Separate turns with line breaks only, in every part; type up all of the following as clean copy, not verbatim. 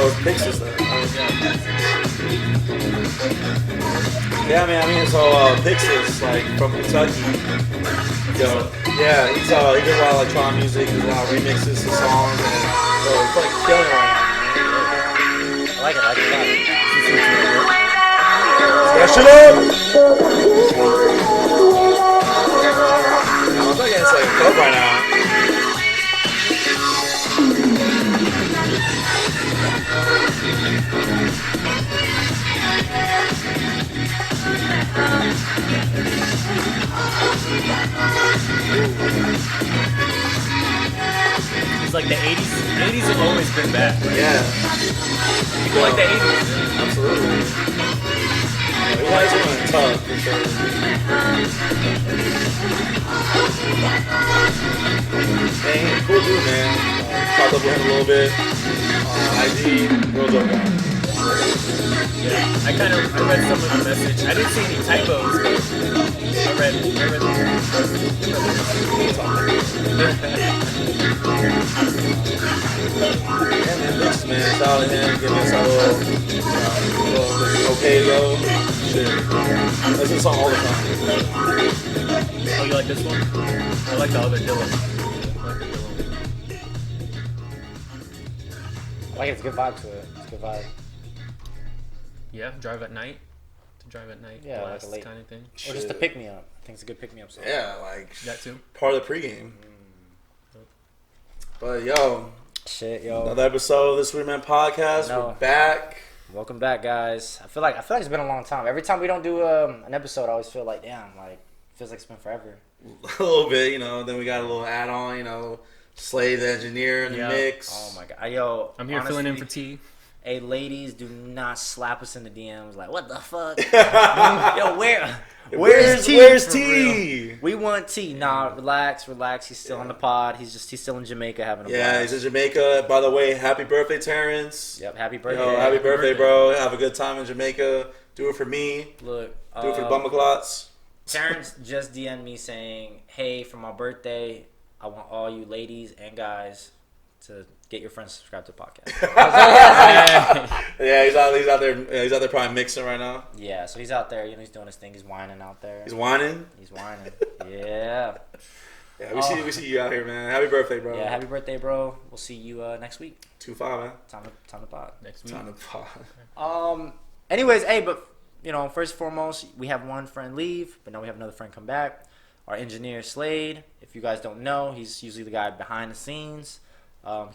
So Pixis though. Yeah, man. I mean, so Pixis, like from Kentucky. Yo, yeah, he does a lot of electronic music. He does a lot of remixes to songs, and it's like killing right now.
I like it.
Yeah, shut up! I'm thinking it's like a club right now.
It's like the 80s. The 80s have always been back. Right?
Yeah.
People like the 80s.
Absolutely. We like doing tough for sure. Hey, cool dude, man. Talked up with him a little bit on IG. Real dope guy.
Yeah, I read some of the message. I didn't see any typos, but I read the
Yeah, man, thanks, man. Shout out to him. Give us a little okay to go. Shit. That's this song all the time.
Oh, you like this one? I like the other Dylan.
I like it. It's a good vibe to it. It's a good vibe.
Yeah, drive at night. To drive at night.
Yeah, like a late
kind of thing.
Or just to pick me up. I think it's a good pick me up song.
Yeah, like
That too.
part of the pregame. But yo,
Shit, yo.
another episode of the Sweeterman podcast. We're back.
Welcome back, guys. I feel like it's been a long time. Every time we don't do an episode, I always feel like, damn, like feels like it's been forever.
A little bit, you know. Then we got a little add-on, you know. Slade the engineer in the mix.
Oh my god, yo.
I'm here
honestly,
filling in for T.
Hey, ladies, do not slap us in the DMs like, what the fuck? Yo, where's T?
Where's T?
We want T. Nah, relax. He's still on the pod. He's still in Jamaica having a blast.
Yeah, he's in Jamaica. By the way, happy birthday, Terrence.
Yep, happy birthday.
Yo, happy birthday, bro. Have a good time in Jamaica. Do it for me.
Look,
Do it for the Bumaclots.
Terrence just DM'd me saying, hey, for my birthday, I want all you ladies and guys to get your friends to subscribe to the podcast.
Yeah, he's out there. Yeah, he's out there probably mixing right now.
Yeah, so he's out there. You know, he's doing his thing. He's whining out there.
He's whining.
Yeah.
Yeah, we see you out here, man. Happy birthday, bro.
Yeah, happy birthday, bro. We'll see you next week.
2-5, man.
Time to pod.
Next week.
Time to pod.
Anyways, hey, but you know, first and foremost, we have one friend leave, but now we have another friend come back. Our engineer Slade. If you guys don't know, he's usually the guy behind the scenes.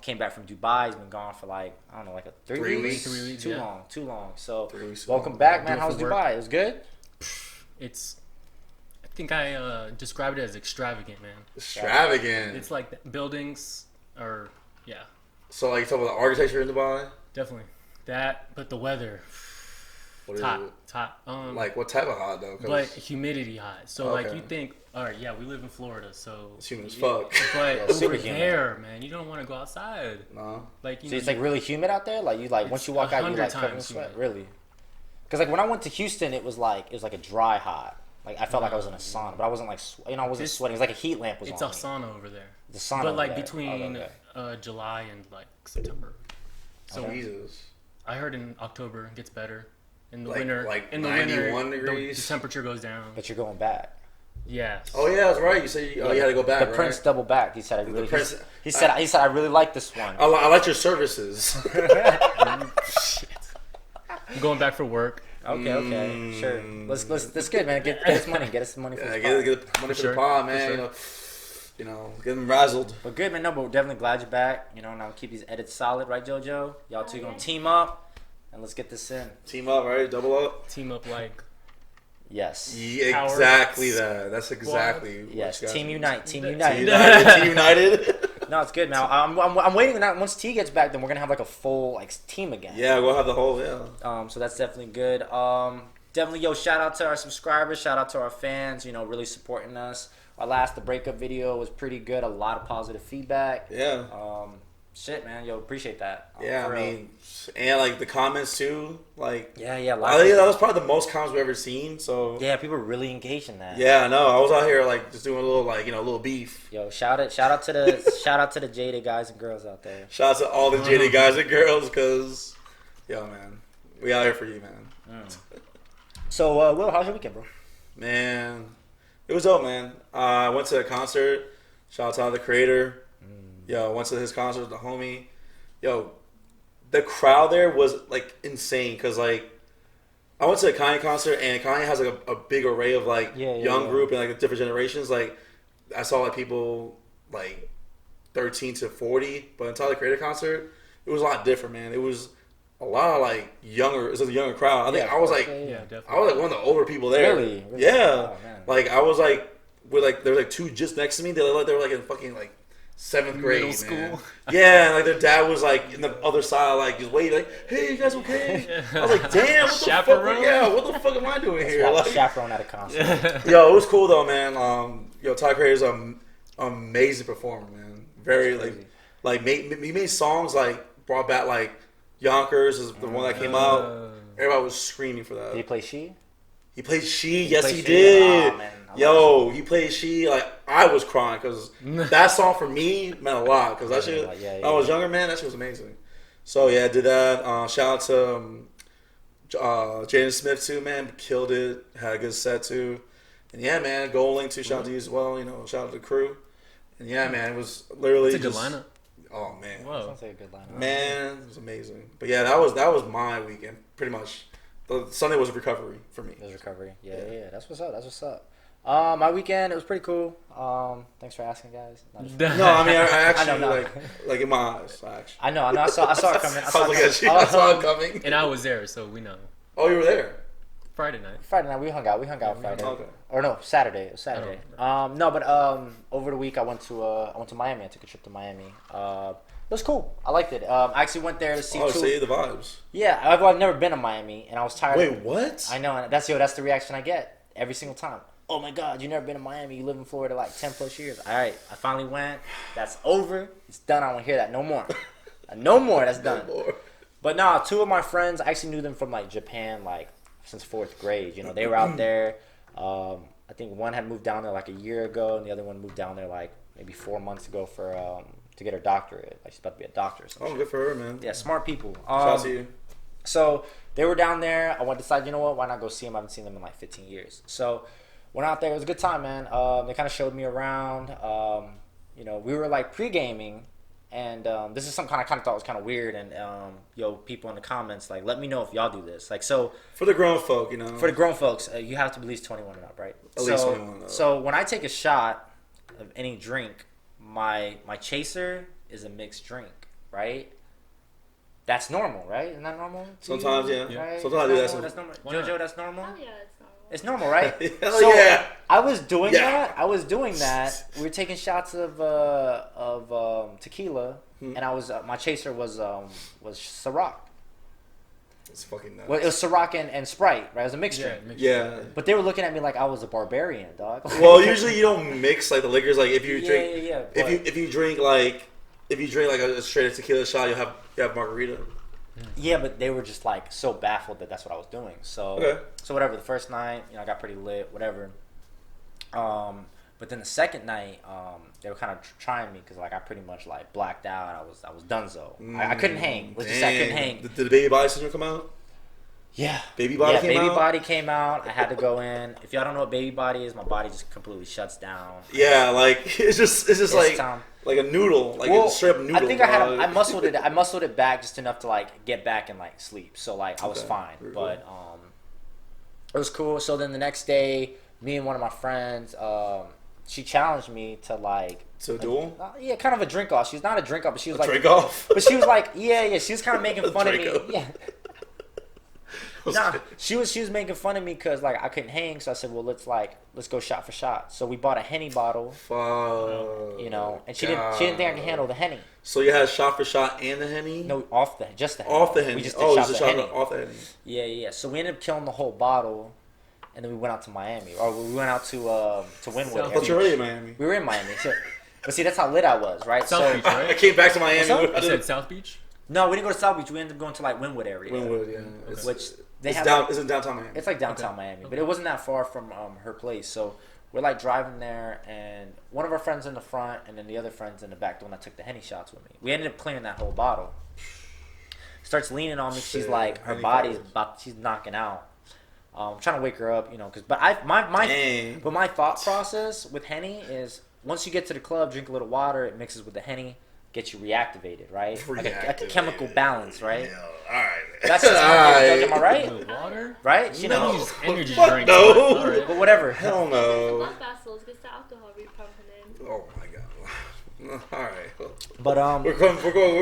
Came back from Dubai. He's been gone for like, I don't know, like 3 weeks.
3 weeks.
Too long. So
3 weeks.
welcome back, man. How's Dubai? It was good?
I think I described it as extravagant, man.
Extravagant.
It's like the buildings are, yeah.
So like you talking about the architecture in Dubai?
Definitely. That, but the weather.
What is
hot.
it?
Hot.
Like what type of hot though?
But humidity hot. So
Okay.
like you think, all right, yeah, we live in Florida, so
It's humid as fuck.
But
Yeah, super
over
humid.
there, man, you don't want to go outside.
No.
Like you
So
know,
it's like really humid out there. Like once you walk out, you
100
like covered in
times
sweat.
humid.
Really? Because like when I went to Houston, it was like a dry hot. Like I felt like I was in a sauna, but I wasn't like I wasn't sweating. It was like a heat lamp was
it's
on
a
me.
sauna over there.
The sauna.
But
over
like
there.
between
Okay.
July and like September. So
Jesus.
I heard in October it gets better. In the
Like-
winter,
like
in the
91
winter,
degrees?
the temperature goes down.
But you're going back.
Yeah.
Oh yeah, that's right. You said you had to go back.
The
right?
Prince double back. He said I really.
Prince-
He said I really like this one.
I like your services.
Shit. I'm going back for work.
Okay, sure. Let's good, man. Get us money. Get us some money for
Yeah,
the
get
pod.
money for
sure.
the pod, man.
For sure.
You know, get them razzled.
But good, man. No, but we're definitely glad you're back. You know, now keep these edits solid, right, JoJo? Y'all two gonna team up, and let's get this in.
Team up, right? Double up.
Team up like
Yes.
Yeah,
Power
exactly that. That's exactly.
Yes.
what you
Team
guys-
unite. Team
Team
unite.
United. Team United.
No, it's good, man. I'm waiting. That once T gets back, then we're gonna have like a full like team again.
Yeah, we'll have the whole. Yeah.
So that's definitely good. Definitely, yo, shout out to our subscribers, shout out to our fans, you know, really supporting us. The breakup video was pretty good, a lot of positive feedback.
Yeah.
Shit, man. Yo, appreciate that.
Yeah,
For
I
real.
mean, and like the comments too. Like,
Yeah, a lot
I
of
think
people-
that was probably the most comments we've ever seen. So
Yeah, people really engaged in that.
yeah, I know. I was out here like just doing a little like a little beef.
Yo, shout out to the jaded guys and girls out there.
Shout out to all the jaded guys and girls, cause yo man, we out here for you, man.
So, Will, how's your weekend, bro?
Man, it was dope, man. I went to a concert. Shout out to the creator. Yo, went to his concert with the homie. Yo, the crowd there was like insane, cause like I went to a Kanye concert and Kanye has like a big array of like young group and like different generations. Like I saw like people like 13 to 40, but until the creator concert, it was a lot different, man. It was a lot of like younger. It was a younger crowd. I think I was like,
definitely.
I was like one of the older people there.
Really?
Yeah.
Oh, man.
Like I was like with like there were like two just next to me. They were like in fucking like 7th grade,
Middle school.
man. Yeah, and like their dad was like in the other side, like just waiting, like, "Hey, you guys okay?" I was like, "Damn, what the
Chaperone?
fuck? Yeah, what the fuck am I doing here?" Like,
Chaperone at a concert.
yo, it was cool though, man. Ty Creator's an amazing performer, man. Very like he made songs like brought back like Yonkers is the one that came out. Everybody was screaming for that.
Did he play She?
He played She. Yes,
played
he
She?
did.
Oh, man.
Yo, he played She. Like I was crying because that song for me meant a lot. Because that shit, when I was younger, man, that shit was amazing. So yeah, I did that. Shout out to Jaden Smith too, man. Killed it. Had a good set too. And yeah, man, Golding too. Shout out to you as well. Shout out to the crew. And yeah, man, it was literally
It's a good lineup.
Oh man,
Whoa.
Sounds like a good lineup.
man, it was amazing. But yeah, that was my weekend pretty much. The Sunday was recovery for me.
It was recovery. Yeah. That's what's up. My weekend, it was pretty cool. Thanks for asking, guys.
No, I mean I actually
I know,
like in my eyes. Actually,
I know. I saw it coming.
I saw it coming.
And I was there, so we know.
Oh, you were there.
Friday night.
Friday night, we hung out Friday.
Okay.
Or no, Saturday. It was Saturday. No, but over the week I went to Miami. I took a trip to Miami. It was cool. I liked it. I actually went there to see two.
See the vibes.
Yeah, I've never been to Miami, and I was tired.
Wait, what?
I know, and that's the reaction I get every single time. Oh my God, you never been to Miami? You live in Florida like 10 plus years. All right, I finally went. That's over. It's done. I don't want to hear that no more. No more. That's done.
No more.
But no, two of my friends, I actually knew them from like Japan, like since 4th grade. They were out there. I think one had moved down there like a year ago, and the other one moved down there like maybe 4 months ago for to get her doctorate. Like she's about to be a doctor or something.
Oh, good for her, man.
Yeah, smart people.
Shout out to you.
So they were down there. I decided, you know what? Why not go see them? I haven't seen them in like 15 years. So went out there. It was a good time, man. They kind of showed me around. We were like pre-gaming, and this is something I kind of thought was kind of weird. And people in the comments, like, let me know if y'all do this. Like, so
For the grown folk,
for the grown folks, you have to be at least 21 and up, right?
At least 21 and up.
So when I take a shot of any drink, my chaser is a mixed drink, right? That's normal, right? Isn't that normal?
Sometimes, yeah.
Right?
Sometimes I do that.
That's normal.
Why not?
Jojo, that's normal?
Oh yeah, it's normal.
It's normal, right?
Hell
So,
yeah.
I was doing
Yeah.
that. We were taking shots of tequila, and I was my chaser was Ciroc.
It's fucking nuts.
Well, it was Ciroc and Sprite, right? It was a mixed drink.
Yeah.
But they were looking at me like I was a barbarian, dog.
Well, usually you don't mix like the liquors. Like if you
Yeah,
drink,
yeah,
if you drink like a straight tequila shot, you have margarita.
Yeah, but they were just like so baffled that that's what I was doing. So,
Okay.
so whatever. The first night, I got pretty lit, whatever. But then the second night, they were kind of trying me because like I pretty much like blacked out. I was donezo. I couldn't hang. Let's just say I couldn't hang.
Did the baby body syndrome come out?
Yeah.
Baby body came
baby
out?
body came out. I had to go in. If y'all don't know what baby body is, my body just completely shuts down.
Yeah, like it's just like
time.
like a noodle, like
Well,
a straight up noodle.
I think I
dog.
I muscled it back just enough to like get back and like sleep. So like I was
Okay.
fine.
Very
But it was cool. So then the next day, me and one of my friends, she challenged me to like
To a duel?
Yeah, kind of a drink off. She's not a drink off, but she was like
Drink off.
But she was like, yeah. She was kind of making fun of me.
Draco.
Yeah. Nah, she was making fun of me because like I couldn't hang, so I said, well, let's go shot for shot. So we bought a Henny bottle,
Fuck.
and she didn't think I could handle the Henny.
So you had shot for shot and the Henny?
No, just the Henny.
Off the Henny.
We just did
just
shots
a
of
shot
Henny.
off the Henny.
Yeah. So we ended up killing the whole bottle, and then we went out to Miami, or we went out to Wynwood.
I thought you were already in Miami.
We were in Miami. So But see, that's how lit I was, right?
South Beach,
I
right?
came back to Miami.
What's up?
You said South Beach?
No, we didn't go to South Beach. We ended up going to like Wynwood area.
Wynwood, yeah.
Which they
It's
have.
down. It's in downtown Miami.
It's like downtown Miami, but it wasn't that far from her place. So we're like driving there, and one of our friends in the front, and then the other friend's in the back, the one that took the Henny shots with me. We ended up clearing that whole bottle. Starts leaning on me. She's
Shit,
like, her
Henny
body's
bottles.
about, she's knocking out. I'm trying to wake her up, but my thought process with Henny is once you get to the club, drink a little water, it mixes with the Henny, gets you reactivated, right? Like a chemical balance, right?
Yeah, all right.
That's just how it goes. Am I right?
With water?
Right? You know,
Use energy
Fuck
drinks.
no.
but all right.
but whatever.
Hell no.
Más vasos, que está alcohol repumping.
Oh my god. All right.
But
We're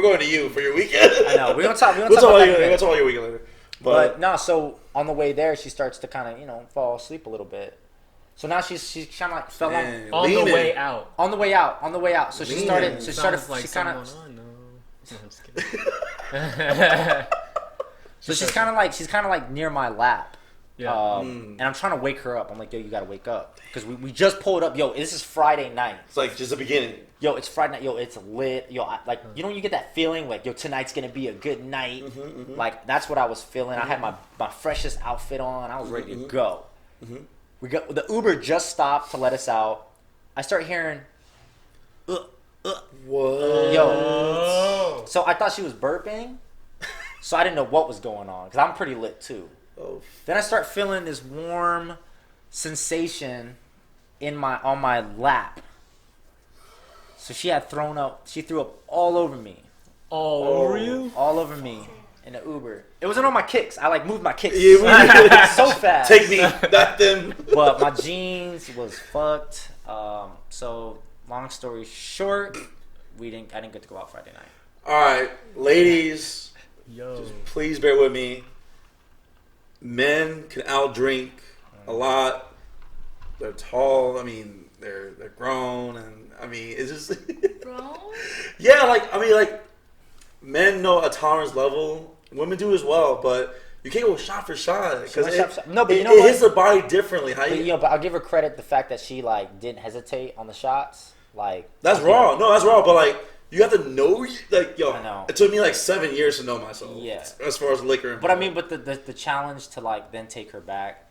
going to you for your weekend.
I know we're gonna talk.
We'll
About
talk
that in a minute.
about your weekend later.
But no, so on the way there, she starts to kind of fall asleep a little bit. So now she's kind of like fell
Man,
On the
leaning.
way out.
on the way out. So she
Leaning.
started. So she started.
Sounds like
She kind of.
someone I know. No, I'm just kidding.
So she's kind of like near my lap.
Yeah.
And I'm trying to wake her up. I'm like, yo, you gotta wake up because we just pulled up. Yo, this is Friday night.
It's like just the beginning.
Yo, it's Friday night. Yo, it's lit. Yo, you know when you get that feeling like, yo, tonight's gonna be a good night. Like that's what I was feeling. I had my freshest outfit on. I was ready to go. We got the Uber just stopped to let us out. I start hearing,
What?
yo. So I thought she was burping. So I didn't know what was going on because I'm pretty lit too.
Oh,
Then I start feeling this warm sensation on my lap. So she threw up all over me.
All over you?
All over me in the Uber. It wasn't on my kicks. I like moved my kicks
Yeah,
so fast.
take me, not them.
But my jeans was fucked. So long story short, I didn't get to go out Friday night.
All right, ladies,
Yo.
please bear with me. Men can outdrink a lot. They're tall. I mean, they're grown, and I mean, it's just
Bro?
yeah. Like men know a tolerance level. Women do as well, but you can't go shot for shot because
No, but you know
it
what?
hits the body differently. How
But,
you?
but I'll give her credit the fact that she like didn't hesitate on the shots. Like
That's raw. No, that's raw. But like, you have to know. Like, yo,
I know.
it took me like 7 years to know myself.
Yeah.
As far as liquor. And
But I mean, but the challenge to like then take her back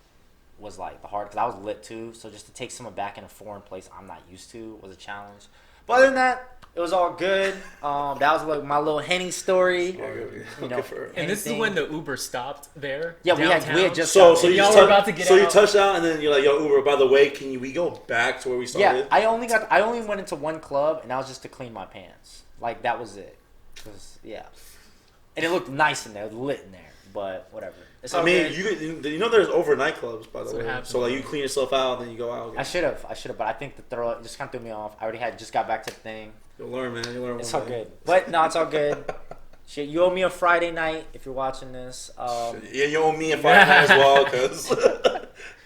was like the hard because I was lit too. So just to take someone back in a foreign place I'm not used to was a challenge. But other than that, it was all good. That was like my little Henny story. You know,
And this is
anything.
when the Uber stopped there.
Yeah, we had
downtown?
just
So
got-
you
y'all
just
were about to get
so you
out.
touched out, and then you're like, yo, Uber. By the way, we go back to where we started?
yeah. I only went into one club and that was just to clean my pants. Like that was it. 'Cause, yeah, and it looked nice in there, it was lit in there. But whatever. It's all
I mean,
good.
you know, there's overnight clubs, by the
That's what
way.
happens.
So like, you clean yourself out, then you go out. Again.
I should have, but I think the throw up just kind of threw me off. I already just got back to the thing.
You'll learn, man. You'll learn.
It's
one
all
day.
good. But no, it's all good. Shit, you owe me a Friday night if you're watching this.
Yeah, you owe me a Friday night as well, because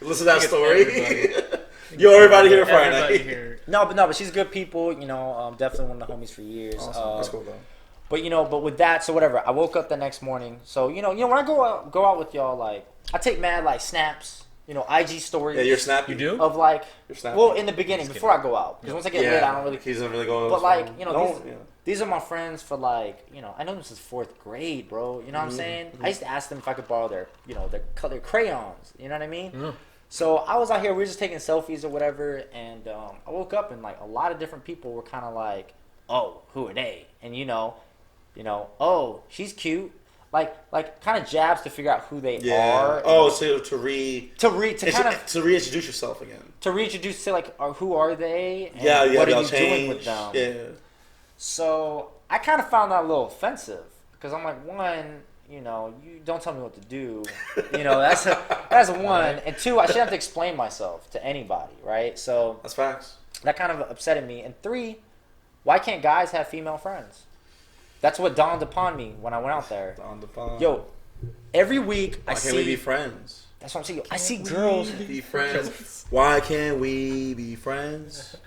listen to that story.
everybody.
You owe everybody here a Friday
Everybody
night.
here.
No, but she's good people. You know, definitely one of the homies for years.
Awesome. That's cool though.
But with that, so whatever. I woke up the next morning. So when I go out with y'all, like I take mad like snaps. IG stories.
Yeah, you're snappy.
You do?
Of like,
You're snappy.
well, in the beginning before I go out, because once I get lit, I don't really.
He doesn't really go.
But like,
yeah.
these are my friends for like, I know this is 4th grade, bro. You know what I'm saying? I used to ask them if I could borrow their their crayons. You know what I mean? So I was out here, we were just taking selfies or whatever, and I woke up and like a lot of different people were kind of like, oh, who are they? And oh, she's cute. Like kind of jabs to figure out who they are.
Oh, so to reintroduce yourself again.
To reintroduce to like, who are they? And
Yeah,
what are
y'all
you
change.
doing with them?
Yeah.
So I kind of found that a little offensive because I'm like, one, you don't tell me what to do. That's one, and two, I shouldn't have to explain myself to anybody, right? So
That's facts.
that kind of upsetted me. And three, why can't guys have female friends? That's what dawned upon me when I went out there.
On the phone.
Yo, every week
Why
I
can't
see.
we be friends?
That's what I'm saying. I see girls.
Be friends. Why can't we be friends?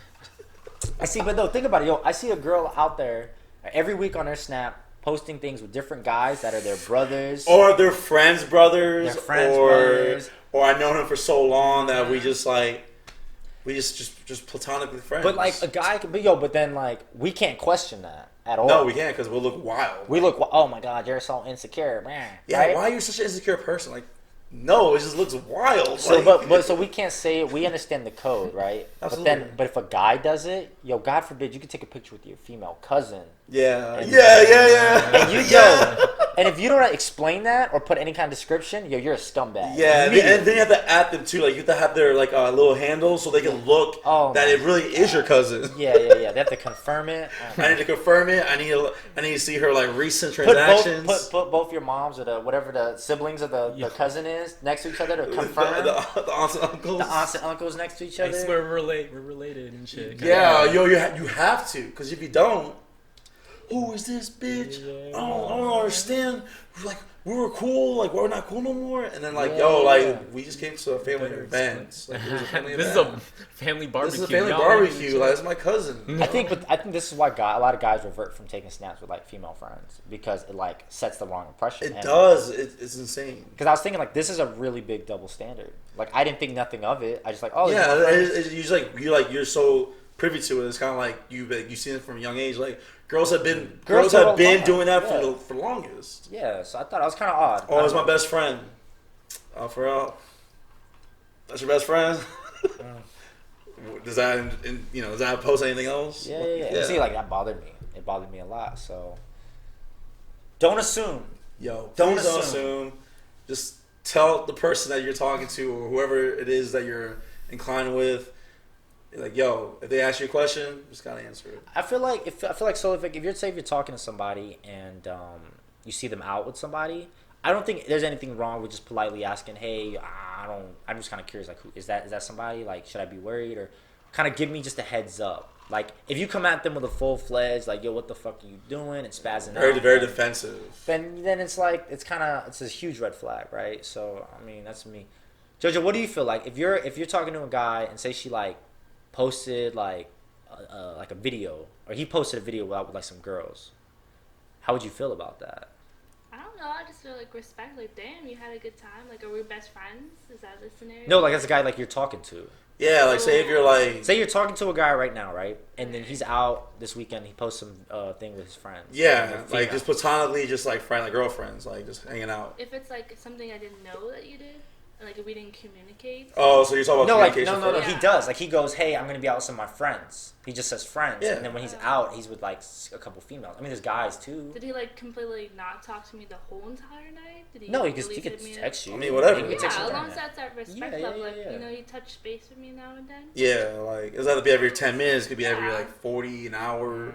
But no, think about it. Yo, I see a girl out there every week on her Snap posting things with different guys that are their brothers.
Or their friends' brothers.
Their friends' brothers.
Or I know him for so long that we We just platonically friends.
But like a guy can be but then like we can't question that at all.
No, we can't because we'll look wild.
We look. Oh my God, you're so insecure, man.
Yeah,
right?
why are you such an insecure person? Like, no, it just looks wild.
So,
like,
but so we can't say it. We understand the code, right?
Absolutely.
But if a guy does it, God forbid, you could take a picture with your female cousin.
Yeah.
And,
And
you and if you don't explain that or put any kind of description, you're a scumbag.
Yeah, and then you have to add them too. Like you have to have their like little handle so they can look that it really is your cousin.
Yeah. They have to confirm it.
I need to confirm it. I need to see her like recent transactions.
Put both your moms or whatever the siblings of the cousin is next to each other to confirm.
The aunts and uncles.
The aunts and uncles next to each other.
I swear we're related and shit.
Yeah, you have to, because if you don't, who is this bitch? I don't understand. Like we were cool, like we're not cool no more. And then like we just came to a family event. Like, it was a family
This
event.
is a family barbecue.
This is a family barbecue. Like it's my cousin.
I think this is why a lot of guys revert from taking snaps with like female friends because it like sets the wrong impression.
It does. It's insane.
Because I was thinking like this is a really big double standard. Like I didn't think nothing of it. I just like
you're so privy to it. It's kind of like you seen it from a young age. Like girls have been doing that for the longest.
Yeah, so I thought it was kind of odd.
Oh, it's my best friend. For real. That's your best friend. Does that post anything else?
Yeah. See, like that bothered me. It bothered me a lot. So don't assume.
Don't assume. Just tell the person that you're talking to or whoever it is that you're inclined with. Like, if they ask you a question, just gotta answer it.
I feel like if you're talking to somebody and you see them out with somebody, I don't think there's anything wrong with just politely asking, hey, I'm just kind of curious, like, who is that somebody? Like, should I be worried? Or kind of give me just a heads up. Like, if you come at them with a full-fledged, like, yo, what the fuck are you doing? And spazzing out.
Very defensive.
Then it's like, it's a huge red flag, right? So, I mean, that's me. Jojo, what do you feel like? If you're talking to a guy and say she, like, posted, like a video, or he posted a video with like some girls, how would you feel about that?
I don't know. I just feel like respect. Like, damn, you had a good time. Like, are we best friends? Is that the scenario?
No, like that's a guy like you're talking to.
Yeah, like say you're talking to a guy right now, right? And then he's out this weekend. He posts some thing with his friends. Yeah, like just platonically, just like friend, like girlfriends, like just hanging out.
If it's like something I didn't know that you did. Like if we didn't communicate.
Oh, so you're talking about communication?
No. He does. Like he goes, hey, I'm gonna be out with some of my friends. He just says friends, and then when he's out, he's with like a couple females. I mean, there's guys too.
Did he like completely not talk to me the whole entire night? Did he?
No, he could text you.
I mean, whatever.
Yeah, as long as that's at respect level, like you touch base with me now and then.
Yeah, like it doesn't have to be every 10 minutes. It could be every like 40 an hour.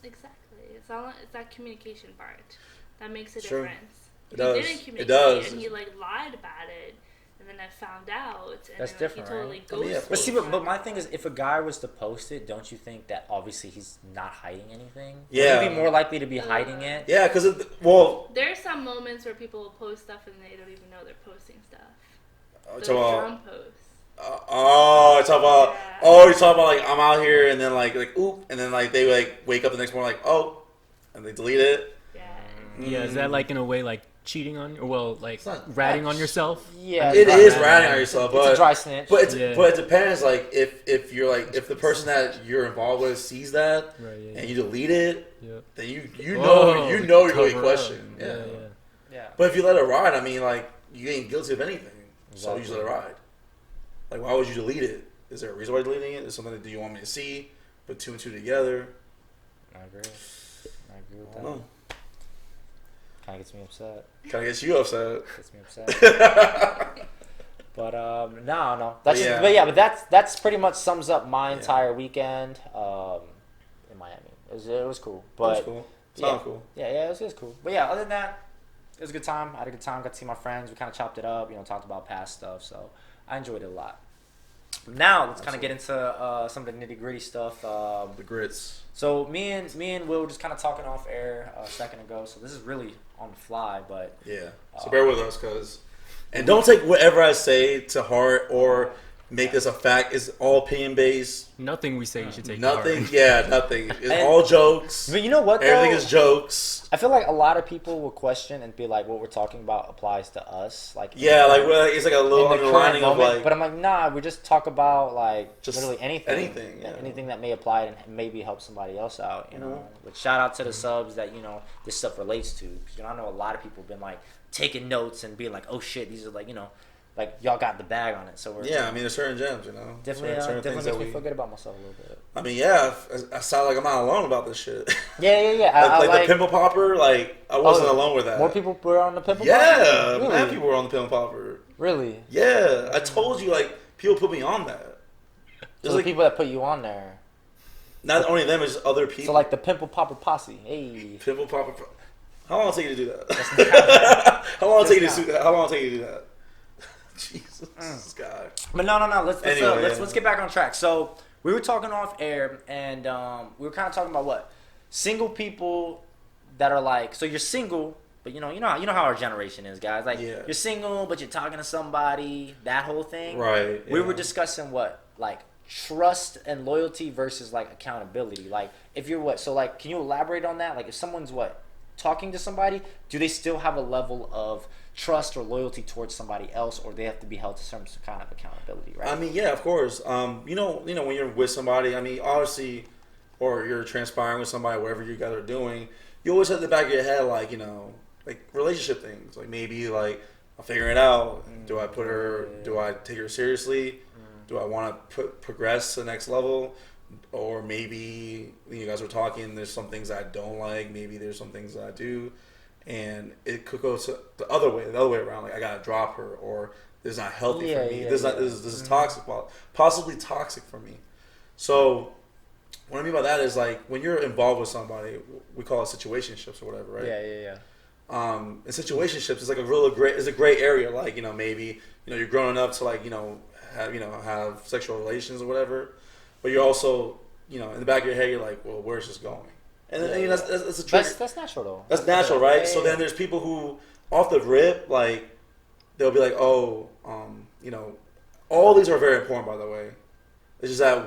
Exactly. It's that communication part that makes a
Sure.
difference.
It
If
does.
he didn't communicate
It does.
and he like lied about it. And then I found out, and
That's
then,
different,
he totally
right?
ghosted
But see,
me.
but my thing is, if a guy was to post it, don't you think that obviously he's not hiding anything?
Yeah.
Would he be more likely to be hiding it?
Yeah, because
there's some moments where people will post stuff and they don't even know they're posting stuff. Those
about
drum posts.
you're talking about like I'm out here and then like oop, and then like they like wake up the next morning like and they delete it.
Yeah.
Yeah, is that like in a way like cheating on, or well, like ratting on yourself?
Yeah,
It is ratting on yourself, but
it's a dry snitch.
But it depends. Like if you're like if the person that you're involved with sees that and you delete it, then you know you're really questioned.
Yeah.
But if you let it ride, I mean, like you ain't guilty of anything, so you just let it ride. Like why would you delete it? Is there a reason why you're deleting it? Is something that you want me to see? Put two and two together.
I agree with
I
that.
don't know.
Kind of gets me upset.
Kind of gets you upset.
Gets me upset. But no. But that's pretty much sums up my entire weekend in Miami. It was cool. But
it was cool. Sounded cool.
Yeah, it was cool. But yeah, other than that, it was a good time. I had a good time. Got to see my friends. We kind of chopped it up. Talked about past stuff. So I enjoyed it a lot. Now let's kind of get into some of the nitty gritty stuff.
The grits.
So me and Will were just kind of talking off air a second ago. So this is really on the fly, but
yeah. So bear with us, and don't take whatever I say to heart or make this a fact. It's all opinion based.
Nothing we say you should take
Nothing.
to heart.
Yeah, nothing. It's all jokes.
But you know what?
Everything is jokes.
I feel like a lot of people will question and be like, what we're talking about applies to us. Like
Yeah, like it's like a little
in the current
underlining of
moment.
like.
But I'm like, nah, we just talk about like
Just
literally anything.
anything, yeah.
Anything that may apply and maybe help somebody else out, you know. But shout out to the subs that, you know, this stuff relates to. Because, you know, I know a lot of people have been like taking notes and being like, oh shit, these are like, you know, like y'all got the bag on it. So we're
Yeah, I mean, there's certain gems, you know.
definitely
certain
definitely
things
makes
that
me feel good about myself a little bit.
I mean, yeah, I sound like I'm not alone about this shit.
Yeah.
like the pimple popper, like I wasn't alone with that.
More people were on the pimple
Yeah,
popper? Really?
mad people were on the pimple popper.
Really?
Yeah, I told you, like people put me on that.
So
There's
the
like
people that put you on there.
not only them, it's other people.
So like the pimple popper posse. Hey.
pimple popper. How long will it take you to do that? How long will it take you to do that? How long will it take you to do that? Jesus, this guy.
But no. Let's
Anyway,
let's get back on track. So we were talking off air, and we were kind of talking about what single people that are like. So you're single, but you know how our generation is, guys. Like you're single, but you're talking to somebody. That whole thing.
Right.
We
yeah.
were discussing what like trust and loyalty versus like accountability. Like if you're what, so like, can you elaborate on that? Like if someone's what talking to somebody, do they still have a level of trust or loyalty towards somebody else, or they have to be held to some kind of accountability, right?
I mean, yeah, of course. You know, when you're with somebody, I mean, obviously, or you're transpiring with somebody, whatever you guys are doing, you always have the back of your head, like, you know, like relationship things, like maybe like I'll figure it out. Do I put her? Do I take her seriously? Do I want to progress to the next level? Or maybe when you guys were talking, there's some things I don't like. Maybe there's some things that I do. And it could go to the other way around. Like I gotta drop her, or this is not healthy for me. This is toxic, possibly toxic for me. So what I mean by that is like when you're involved with somebody, we call it situationships or whatever, right?
Yeah.
In situationships, it's like a gray area. Like maybe you're growing up to like have sexual relations or whatever, but you're also in the back of your head you're like, well, where's this going? And then, that's a trigger.
That's natural though.
That's natural, right? So then there's people who, off the rip, like they'll be like, oh, all these are very important, by the way. It's just that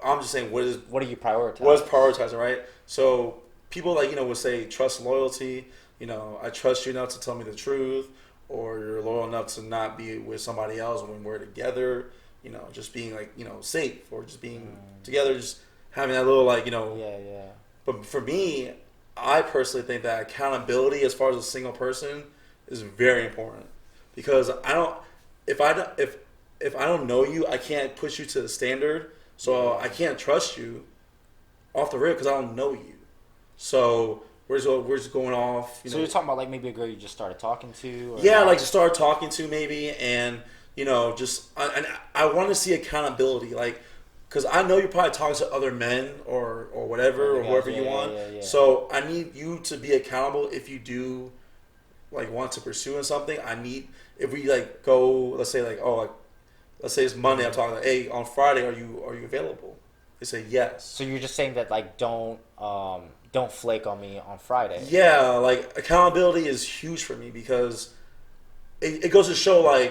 I'm just saying, what do you prioritize? What is prioritizing, right? So people would say trust, loyalty. I trust you enough to tell me the truth, or you're loyal enough to not be with somebody else when we're together. Just being safe, or just being together, just having that little
Yeah.
But for me, I personally think that accountability, as far as a single person, is very important, because if I don't know you, I can't push you to the standard, so I can't trust you off the rip because I don't know you. So we're just going off.
So you're talking about like maybe a girl you just started talking to? Or
yeah, like just start talking to maybe, and I want to see accountability, like. Because I know you're probably talking to other men or whatever, or whoever you want.
Yeah.
So I need you to be accountable if you do want to pursue in something. If we go, let's say let's say it's Monday. I'm talking hey, on Friday, are you available? They say yes.
So you're just saying that don't flake on me on Friday.
Yeah, accountability is huge for me, because it goes to show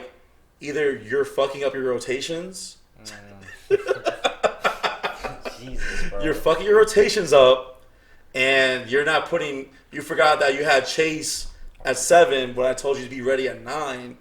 either you're fucking up your rotations.
Jesus, bro.
You're fucking your rotations up, and you forgot that you had Chase at 7, but I told you to be ready at 9,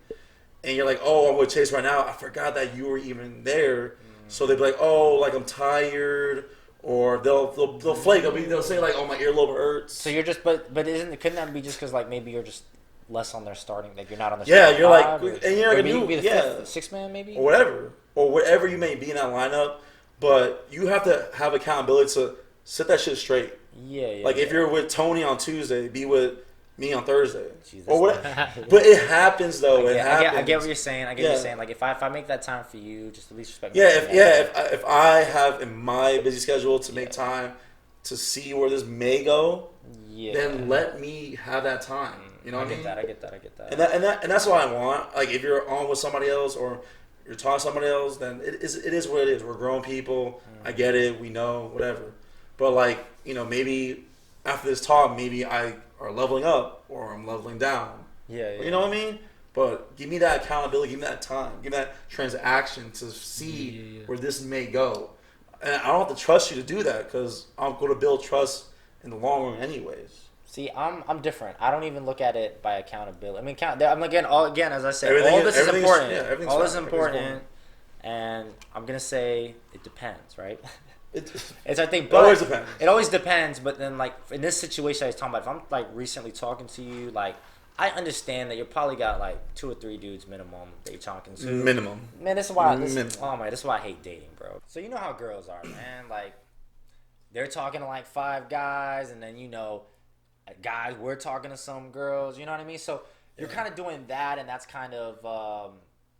and you're like, oh, I'm with Chase right now. I forgot that you were even there. So they'd be like, oh, I'm tired, or they'll flake. They'll say oh, my earlobe hurts.
So you're just couldn't that be just because maybe you're just less on their starting, you're not on their
yeah,
starting
you're
five,
and you're
maybe you be the fifth, sixth man maybe,
or whatever you may be in that lineup. But you have to have accountability to set that shit straight.
Yeah.
If you're with Tony on Tuesday, be with me on Thursday.
Jesus.
Or what? But it happens though.
I get what you're saying. I get what you're saying. If I make that time for you, just at least respect me.
If I have in my busy schedule to make time to see where this may go, then let me have that time. You know what I mean?
I get that.
And that's what I want. If you're on with somebody else, or you're talking to somebody else, then it is what it is. We're grown people. I get it. We know, whatever. But maybe after this talk, maybe I are leveling up or I'm leveling down.
Yeah.
You know what I mean? But give me that accountability. Give me that time. Give me that transaction to see where this may go. And I don't have to trust you to do that, because I'm going to build trust in the long run anyways.
See, I'm different. I don't even look at it by accountability. I mean, I'm again as I said,
Everything
all
is-
this is
everything's-
important.
yeah, everything's
All this is
fine. Everything's
important, and I'm gonna say it depends, right?
It
It's I think,
It
but
always depends.
It always depends, but then like in this situation I was talking about, if I'm like recently talking to you, like I understand that you probably got like 2 or 3 dudes minimum that you're talking to.
minimum.
Man, this is why
Minimum.
this is why I hate dating, bro. So you know how girls are, man. Like they're talking to like 5 guys, and then guys we're talking to some girls. You know what I mean? So you're kind of doing that, and that's kind of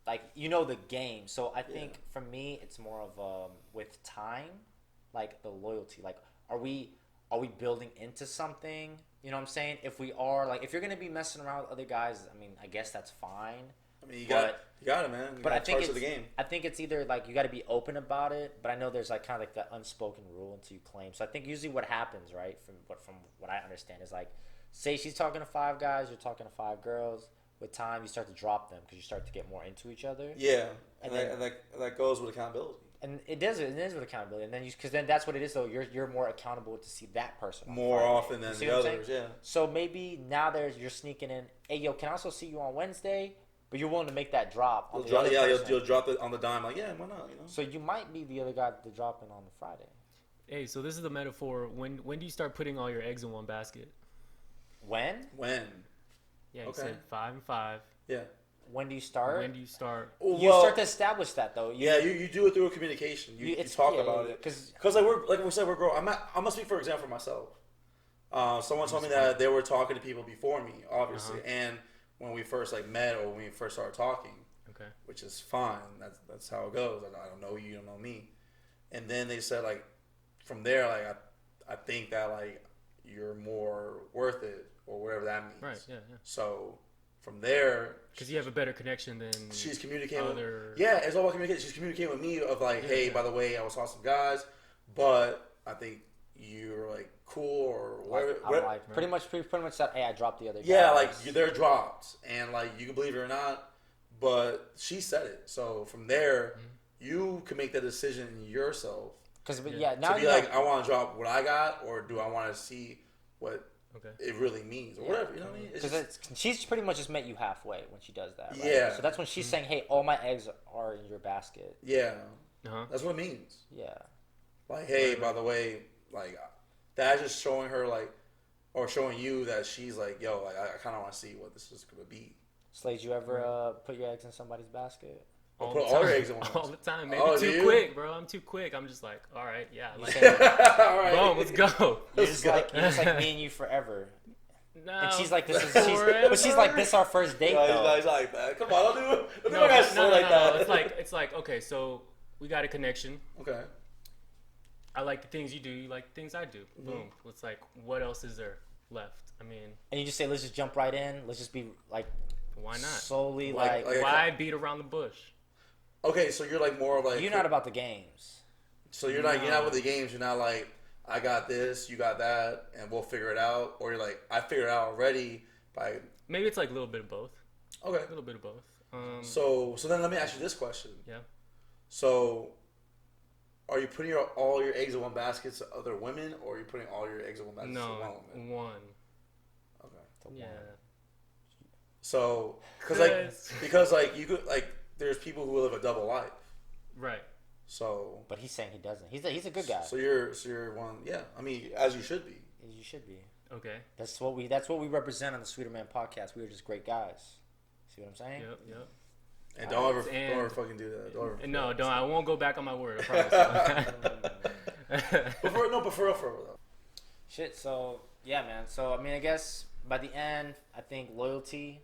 like the game. So I think for me, it's more of with time, like the loyalty. Like are we building into something? You know what I'm saying? If we are, like, if you're gonna be messing around with other guys, I mean, I guess that's fine.
I mean, you got it, man. You
But I think
of the game.
I think it's either like you got to be open about it, but I know there's like kind of like that unspoken rule until you claim. So I think usually what happens, right, from what I understand is like, say she's talking to 5 guys, you're talking to 5 girls. With time, you start to drop them because you start to get more into each other.
Yeah,
And
that goes with accountability.
And it is with accountability, and then because then that's what it is. Though you're more accountable to see that person on
More
Friday.
often
You
than
see
the
what I'm
others,
saying?
yeah.
So maybe now you're sneaking in. Hey, yo, can I also see you on Wednesday? But you're willing to make that drop. On the other person.
You'll drop it on the dime. Like, yeah, why not?
So you might be the other guy to drop in on the Friday.
Hey, so this is the metaphor. When do you start putting all your eggs in one basket?
When?
Yeah, you
Okay.
said 5 and 5.
Yeah.
When do you start?
When do you start?
You start to establish that though.
You do it through a communication. You talk about it because like we said we're growing. I'm gonna speak for example for myself. Someone told me that they were talking to people before me, obviously, and when we first met or when we first started talking,
Okay.
which is fine. That's how it goes. I don't know you, you don't know me, and then they said like from there I think that like you're more worth it or whatever that means.
Right. Yeah.
So from there,
Because you have a better connection than
she's communicating.
other.
It's all about communication. She's communicating with me of like, hey, by the way, I was talking to some guys, but I think you're like cool or whatever.
I'm like pretty much that. Hey, I dropped the other.
Yeah,
guys.
like they're dropped, and like you can believe it or not, but she said it. So from there, you can make that decision yourself.
Because now
To be like, I want to drop what I got, or do I want to see what it really means, or whatever. You know what I mean?
Because she's pretty much just met you halfway when she does that. Right?
Yeah.
So that's when she's saying, "Hey, all my eggs are in your basket."
Yeah,
Uh-huh.
that's what it means.
Yeah.
Like, hey, by the way, like that's just showing her like, or showing you that she's like, yo, like I kind of want to see what this is gonna be.
Slade, you ever put your eggs in somebody's basket?
Or
All
put
the
all your
time.
eggs in one.
All the time. Maybe
Oh,
too
do you?
quick, bro. I'm too quick. I'm just like, all right, yeah.
You
Like,
saying,
All right.
boom, let's go.
you're just like me and you forever.
No.
And she's like, this is our first date
Yeah,
though.
he's like that. Come on, don't do
No,
it. Guys
no,
like that.
It's like okay, so we got a connection.
Okay.
I like the things you do. You like the things I do. Boom. It's like, what else is there left? I mean,
And you just say, let's just jump right in. Let's just be like,
why not?
solely
Like-
like,
like-
Why beat around the bush?
Okay, so you're like more of like
you're not about the games.
So you're not with the games. You're not like I got this, you got that, and we'll figure it out. Or you're like I figured it out already. By
Maybe it's like a little bit of both.
okay.
A little bit of both.
So then let me ask you this question.
Yeah.
So, are you putting all your eggs in one basket to other women, or are you putting all your eggs in one basket to one woman?
One.
Okay.
Yeah.
So,
Yes.
because you could there's people who live a double life.
Right.
So,
But he's saying he doesn't. He's a good guy.
so you're one. Yeah, I mean, as you should be.
You should be.
Okay.
That's what we represent on the Sweeterman podcast. We are just great guys. See what I'm saying?
Yep.
And don't ever
And-
fucking do that. Don't ever.
No, don't. I won't go back on my word. I promise.
But for real though.
Shit. So yeah, man. So I mean, I guess by the end, I think loyalty.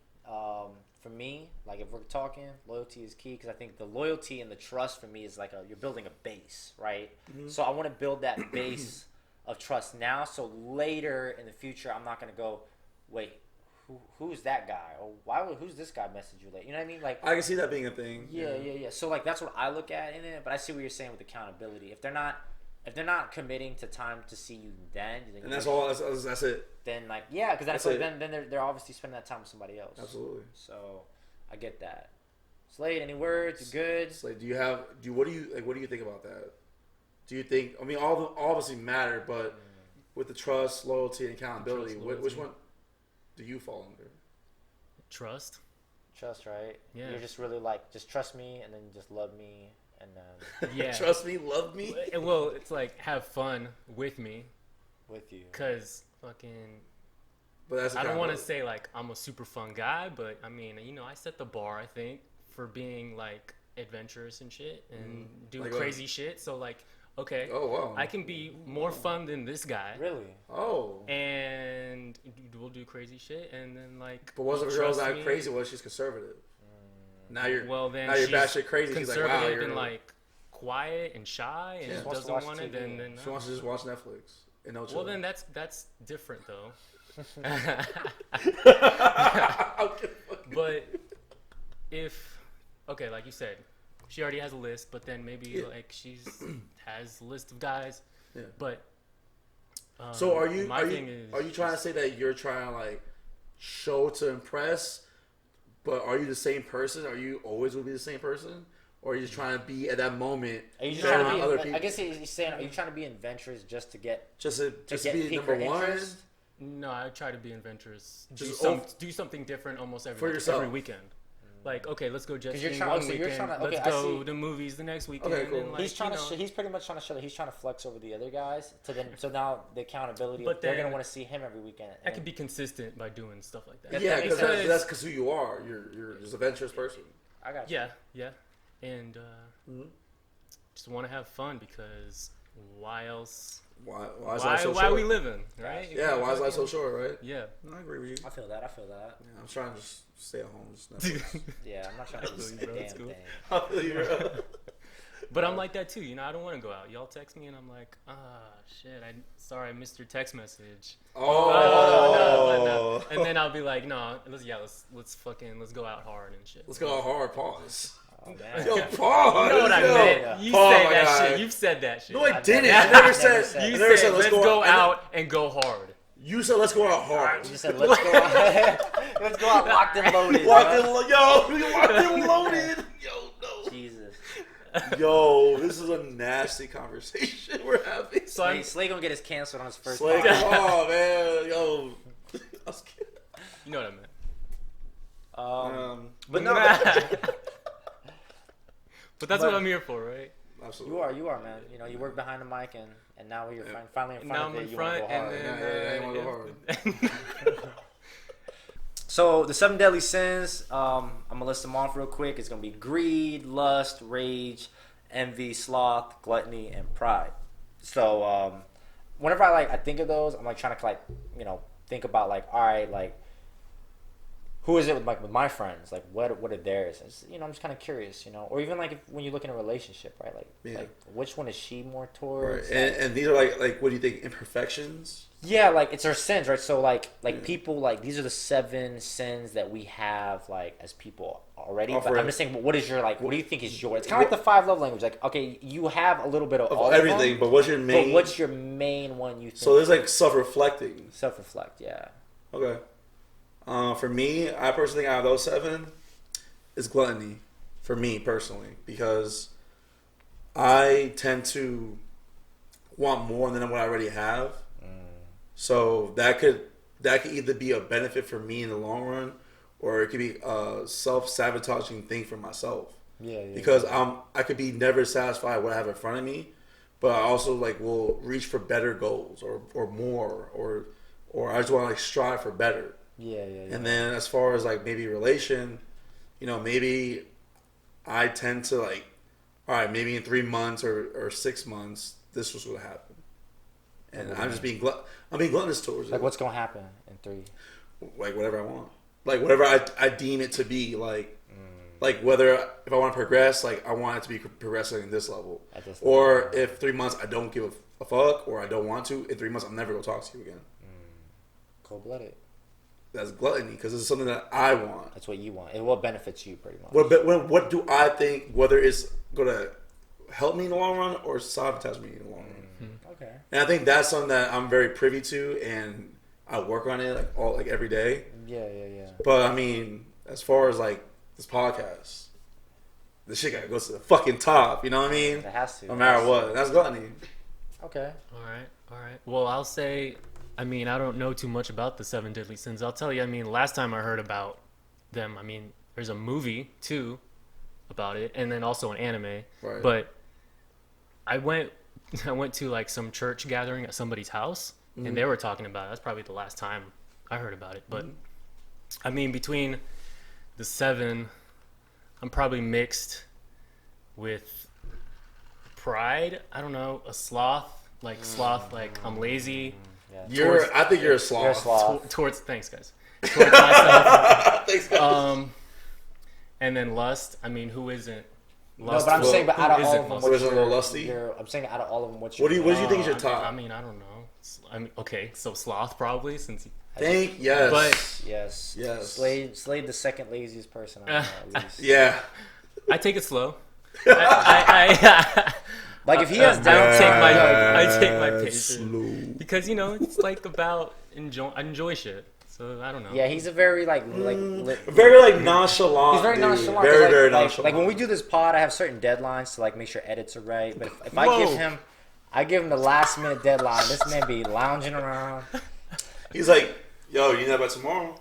For me, like if we're talking, loyalty is key because I think the loyalty and the trust for me is like you're building a base, right?
Mm-hmm.
So I want to build that base of trust now. So later in the future, I'm not gonna go, wait, who's that guy? Or who's this guy message you late? You know what I mean? Like
I can see that being a thing.
yeah. So like that's what I look at in it. But I see what you're saying with accountability. If they're not committing to time to see you then
And that's all. That's it.
then like yeah, because that's
That's
like
it.
then they're obviously spending that time with somebody else.
Absolutely.
So I get that. Slade, any words? You good?
It's like, what do you think about that? Do you think? I mean, all obviously matter, but with the trust, loyalty, and accountability,
Trust,
which
loyalty.
one do you fall under?
Trust.
Trust, right?
Yeah.
You're just really like, just trust me, and then just love me, and then
Yeah.
Trust me, love me.
Well, it's like have fun with me,
with you.
cause fucking.
But that's
I don't want to
accountability.
say like I'm a super fun guy, but I mean, I set the bar, I think, for being like adventurous and shit and do
Like
crazy shit. So like, okay,
Oh wow.
I can be more fun than this guy,
Really?
Oh.
and we'll do crazy shit, and then like.
But what if a
you
girl's
trust
not
me?
crazy? What if she's conservative? Now you're
Well, then
now you're
she's
batshit crazy. She's like,
conservative
wow, you're
and like quiet and shy and
Yeah.
She wants to
doesn't
watch
want it.
TV.
Then
she wants to just watch Netflix and no chill.
well, then that's different though. But if okay, like you said, she already has a list, but then maybe
Yeah.
like she's has a list of guys.
Yeah.
But
So are you
my
are
thing
you
is
are you trying to say that you're trying to like show to impress, but are you the same person? Are you always will be the same person, or are you just trying to be at that moment?
Are you just
better
trying
than
to
other
be?
people?
I guess he's saying, are you trying to be adventurous just to get
just to
get
be
pique
number
her
one.
interest?
No, I try to be adventurous.
Just
Do something different almost
For yourself.
every weekend. Like, okay, let's go jet
you're
skiing
trying-
one
so you're
weekend.
trying to- okay,
let's
I
go
see.
to movies the next weekend.
Okay, cool.
And, like,
He's trying
you
to.
know,
He's pretty much trying to show that he's trying to flex over the other guys. So now the accountability.
But
They're
then-
gonna want to see him every weekend.
I can be consistent by doing stuff like that.
That
Yeah,
makes
because
sense.
that's who you are. You're just a adventurous person.
I got you.
Yeah, and just want to have fun because why else?
Why is life so
Why
short?
we living, right?
Yeah, why is life so short, right?
Yeah.
No, I agree with you.
I feel that. I feel that.
Yeah, I'm trying to just stay at home. Just Netflix.
Yeah, I'm not trying to do
feel you,
a
bro.
damn
It's cool.
thing.
I feel you, bro.
But I'm like that too. I don't want to go out. Y'all text me and I'm like, shit. Sorry, I missed your text message.
Oh.
No. And then I'll be like, no, let's go out hard and shit.
Let's go hard. Pause.
Oh man.
Yo, pause.
You know what I
Yo.
meant. You
Oh
said
my
that
God.
shit. You've said that shit.
No, I
I've
didn't.
never-
I never
I've
said.
never said-
I
You
never
said,
let's
let's go
I
out and go hard.
You said let's go out hard.
You just said let's go out. Let's go out locked and loaded.
Locked
bro.
and yo, we locked and loaded. Yo, no.
Jesus.
Yo, this is a nasty conversation we're having.
So I'm,
Slade gonna get us canceled on his first.
Like,
podcast.
oh man, yo. I was kidding.
you know what I meant.
But no,
But that's what I'm here for, right?
Absolutely.
you are, man. You work behind the mic, and now you're finally in
And
front
now
of
I'm
it.
in
You want to
front,
go hard.
and then
Yeah, you wanna go hard.
So the 7 deadly sins, I'm gonna list them off real quick. It's gonna be greed, lust, rage, envy, sloth, gluttony, and pride. So whenever I think of those, I'm like trying to think about all right, who is it with my friends? What are theirs? I'm just kind of curious, or even when you look in a relationship, right?
Yeah.
Which one is she more
Right.
towards?
And these are like what do you think, imperfections?
Yeah, it's our sins, right? So people, these are the 7 sins that we have as people already. But I'm just saying, what is your what do you think is yours? It's kind of like the 5 love language. Okay, you have a little bit of all
everything,
of them,
but what's your main?
but what's your main one you think?
So there's self-reflecting.
Self-reflect, yeah.
Okay. For me, I personally think out of those 7 is gluttony. For me personally, because I tend to want more than what I already have. So that could either be a benefit for me in the long run, or it could be a self-sabotaging thing for myself.
Yeah.
Because I could be never satisfied with what I have in front of me, but I also will reach for better goals or more or I just want to strive for better.
Yeah.
And then as far as maybe relation, maybe I tend to all right, maybe in 3 months or 6 months this was going to happen, and I'm just being gluttonous towards it.
What's gonna happen in 3?
Whatever I want, whatever I deem it to be, whether if I want to progress, I want it to be progressing at this level, or if 3 months I don't give a fuck or I don't want to, in 3 months I'm never gonna talk to you again.
Cold-blooded.
That's gluttony because this is something that I want.
That's what you want. It will benefits you pretty much.
What do I think, whether it's gonna help me in the long run or sabotage me in the long run?
Okay.
And I think that's something that I'm very privy to, and I work on it every day.
Yeah.
But I mean, as far as this podcast, this shit gotta go to the fucking top. You know what I mean?
It has to.
No matter what, that's gluttony.
Okay.
All right. All right. Well, I'll say, I mean, I don't know too much about the Seven Deadly Sins. I'll tell you, I mean, last time I heard about them, I mean, there's a movie too about it, and then also an anime.
Right.
But I went to like some church gathering at somebody's house, and they were talking about it. That's probably the last time I heard about it. But I mean, between the seven, I'm probably mixed with pride. I don't know, a sloth. Like sloth, like I'm lazy.
Yeah.
I think you're a sloth.
You're a sloth.
Towards thanks guys. Towards myself.
Thanks, guys.
And then lust. I mean, who isn't?
No, but I'm saying, but out of all of them,
Who isn't a little lusty?
I'm saying, out of all of them, what's
What
your?
do you think is your top?
I mean, I don't know. I mean, okay, so sloth probably since.
Yes.
But
Yes.
Yes.
Slade, the second laziest person I know, at least.
Yeah.
I take it slow. I
Like if he has
I
downtime,
take my patience
Slow.
because it's like about I enjoy shit. So I don't know.
yeah, he's a very
Very like nonchalant.
He's very
dude.
nonchalant.
Very,
'cause,
very
like,
nonchalant.
Like when we do this pod, I have certain deadlines to like make sure edits are right. But if I
Whoa.
give him the last minute deadline, this man be lounging around.
He's like, yo, you know about tomorrow?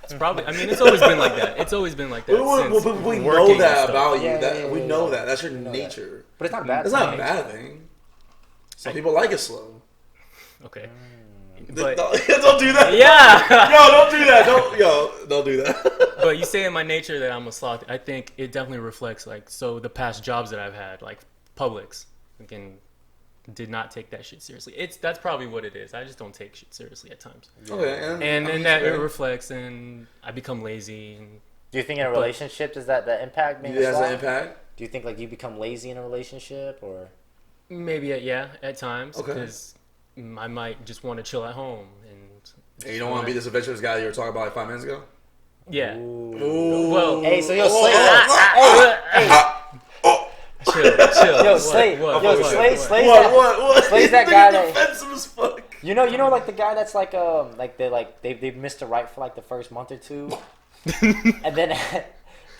It's probably. I mean, it's always been like that. It's always been like that. since
We know
working and
that
stuff.
about you.
Yeah,
We know that. That's your
We know
nature.
But it's not bad.
It's not a bad thing. Some people like it slow.
Okay.
Don't
But
do that.
yeah.
Yo, don't do that. Don't do that.
But you say in my nature that I'm a sloth. I think it definitely reflects the past jobs that I've had, like Publix, again, did not take that shit seriously. That's probably what it is. I just don't take shit seriously at times.
Okay,
And
I mean,
that it
fair.
reflects, and I become lazy. And
Do you think in a relationship does that impact being
It
a
has
sloth?
an impact.
Do you think like you become lazy in a relationship or?
maybe at times
Okay.
because I might just want to chill at home
And you don't want to be this adventurous guy you were talking about like 5 minutes ago?
yeah.
Ooh.
Well,
Hey, so yo,
Oh,
Slade.
chill.
Yo,
What?
Slade.
What?
Yo,
What?
Slade.
What?
Slade's
What?
that-
What?
Slade's that
This
guy
nigga
that-
defensive as fuck.
You know, like the guy that's they missed the right for like the first month or two, and then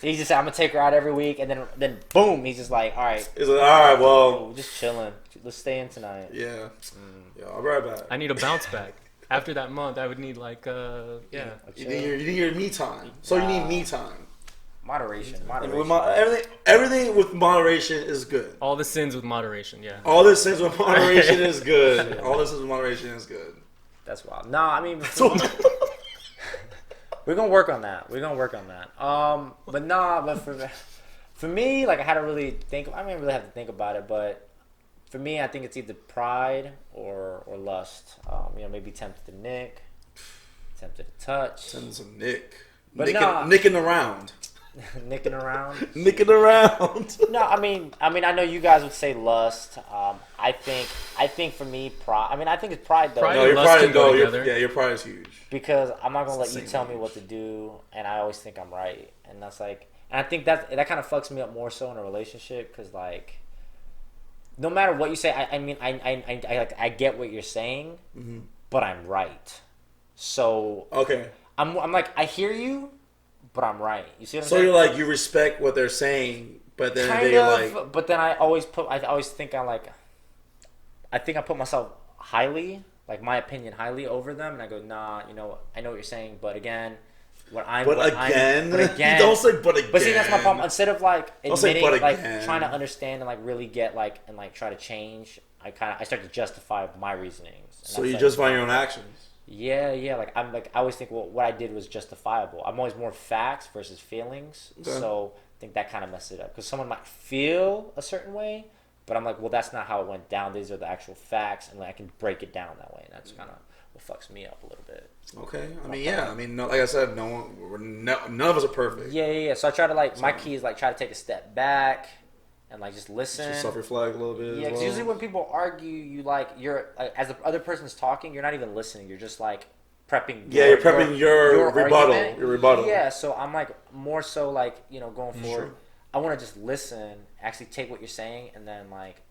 he just said, "I'm gonna take her out every week," and then boom, he's just like, "All right,
He's like, all right, well,
we're just chilling. Let's stay in tonight."
yeah. Yeah, I'll be right back.
I need a bounce back. After that month, I would need yeah.
You need your me time. So you need me time.
Moderation.
And with everything with moderation is good.
All the sins with moderation. Yeah.
All this things with moderation is good. All this is with moderation is good.
That's wild. No, I mean, we're gonna work on that. But nah, but for me, like I had to really think. I didn't really have to think about it, but for me, I think it's either pride or lust. Maybe tempted to nick, tempted to touch,
Send some Nick.
But
Nicking around.
nicking around.
Nicking around.
No, I mean, I know you guys would say lust. I think for me, pride. I mean, I think it's pride though.
Pride
No,
and
your
lust
pride
can
is
go
go.
together.
Your pride is huge.
Because I'm not gonna let
It's
you
the
tell
same
me what to do, and I always think I'm right, and that's like, and I think that kind of fucks me up more so in a relationship, because like, no matter what you say, I get what you're saying, but I'm right. So
Okay.
I'm like, I hear you, but I'm right. You see what I'm
So
saying?
you're like, you respect what they're saying, but then
Kind
they
of,
like.
but then I always think I think I put myself highly, like my opinion highly over them, and I go, nah, I know what you're saying, but again, but again,
Don't say but again.
But see, that's my problem. Instead of like
Don't say
admitting,
but
like
again.
trying to understand and like really get like and like try to change, I start to justify my reasonings. And
So
that's,
you
like,
justify your own actions.
Yeah. Like I always think, well, what I did was justifiable. I'm always more facts versus feelings.
Okay.
So I think that kind of messed it up, because someone might feel a certain way, but I'm like, well, that's not how it went down. These are the actual facts, and like, I can break it down that way, and that's kind of what fucks me up a little bit.
Okay. I mean, yeah. I mean, like I said, none of us are perfect.
Yeah. So I try to like, my key is like try to take a step back and like just listen.
Just self-reflect a little bit.
Yeah,
as
because
well.
usually when people argue, you're as the other person's talking, you're not even listening. You're just like prepping.
You're prepping your rebuttal.
argument.
Your rebuttal.
Yeah, so I'm like more so like going forward.
Sure.
I want to just listen, actually take what you're saying, and then like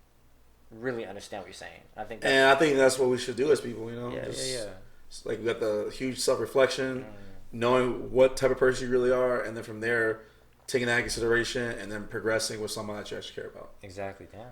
really understand what you're saying. I think.
And I think that's what we should do as people.
Yeah.
Just, like we got the huge self-reflection, knowing what type of person you really are, and then from there, taking that into consideration, and then progressing with someone that you actually care about.
Exactly. Damn.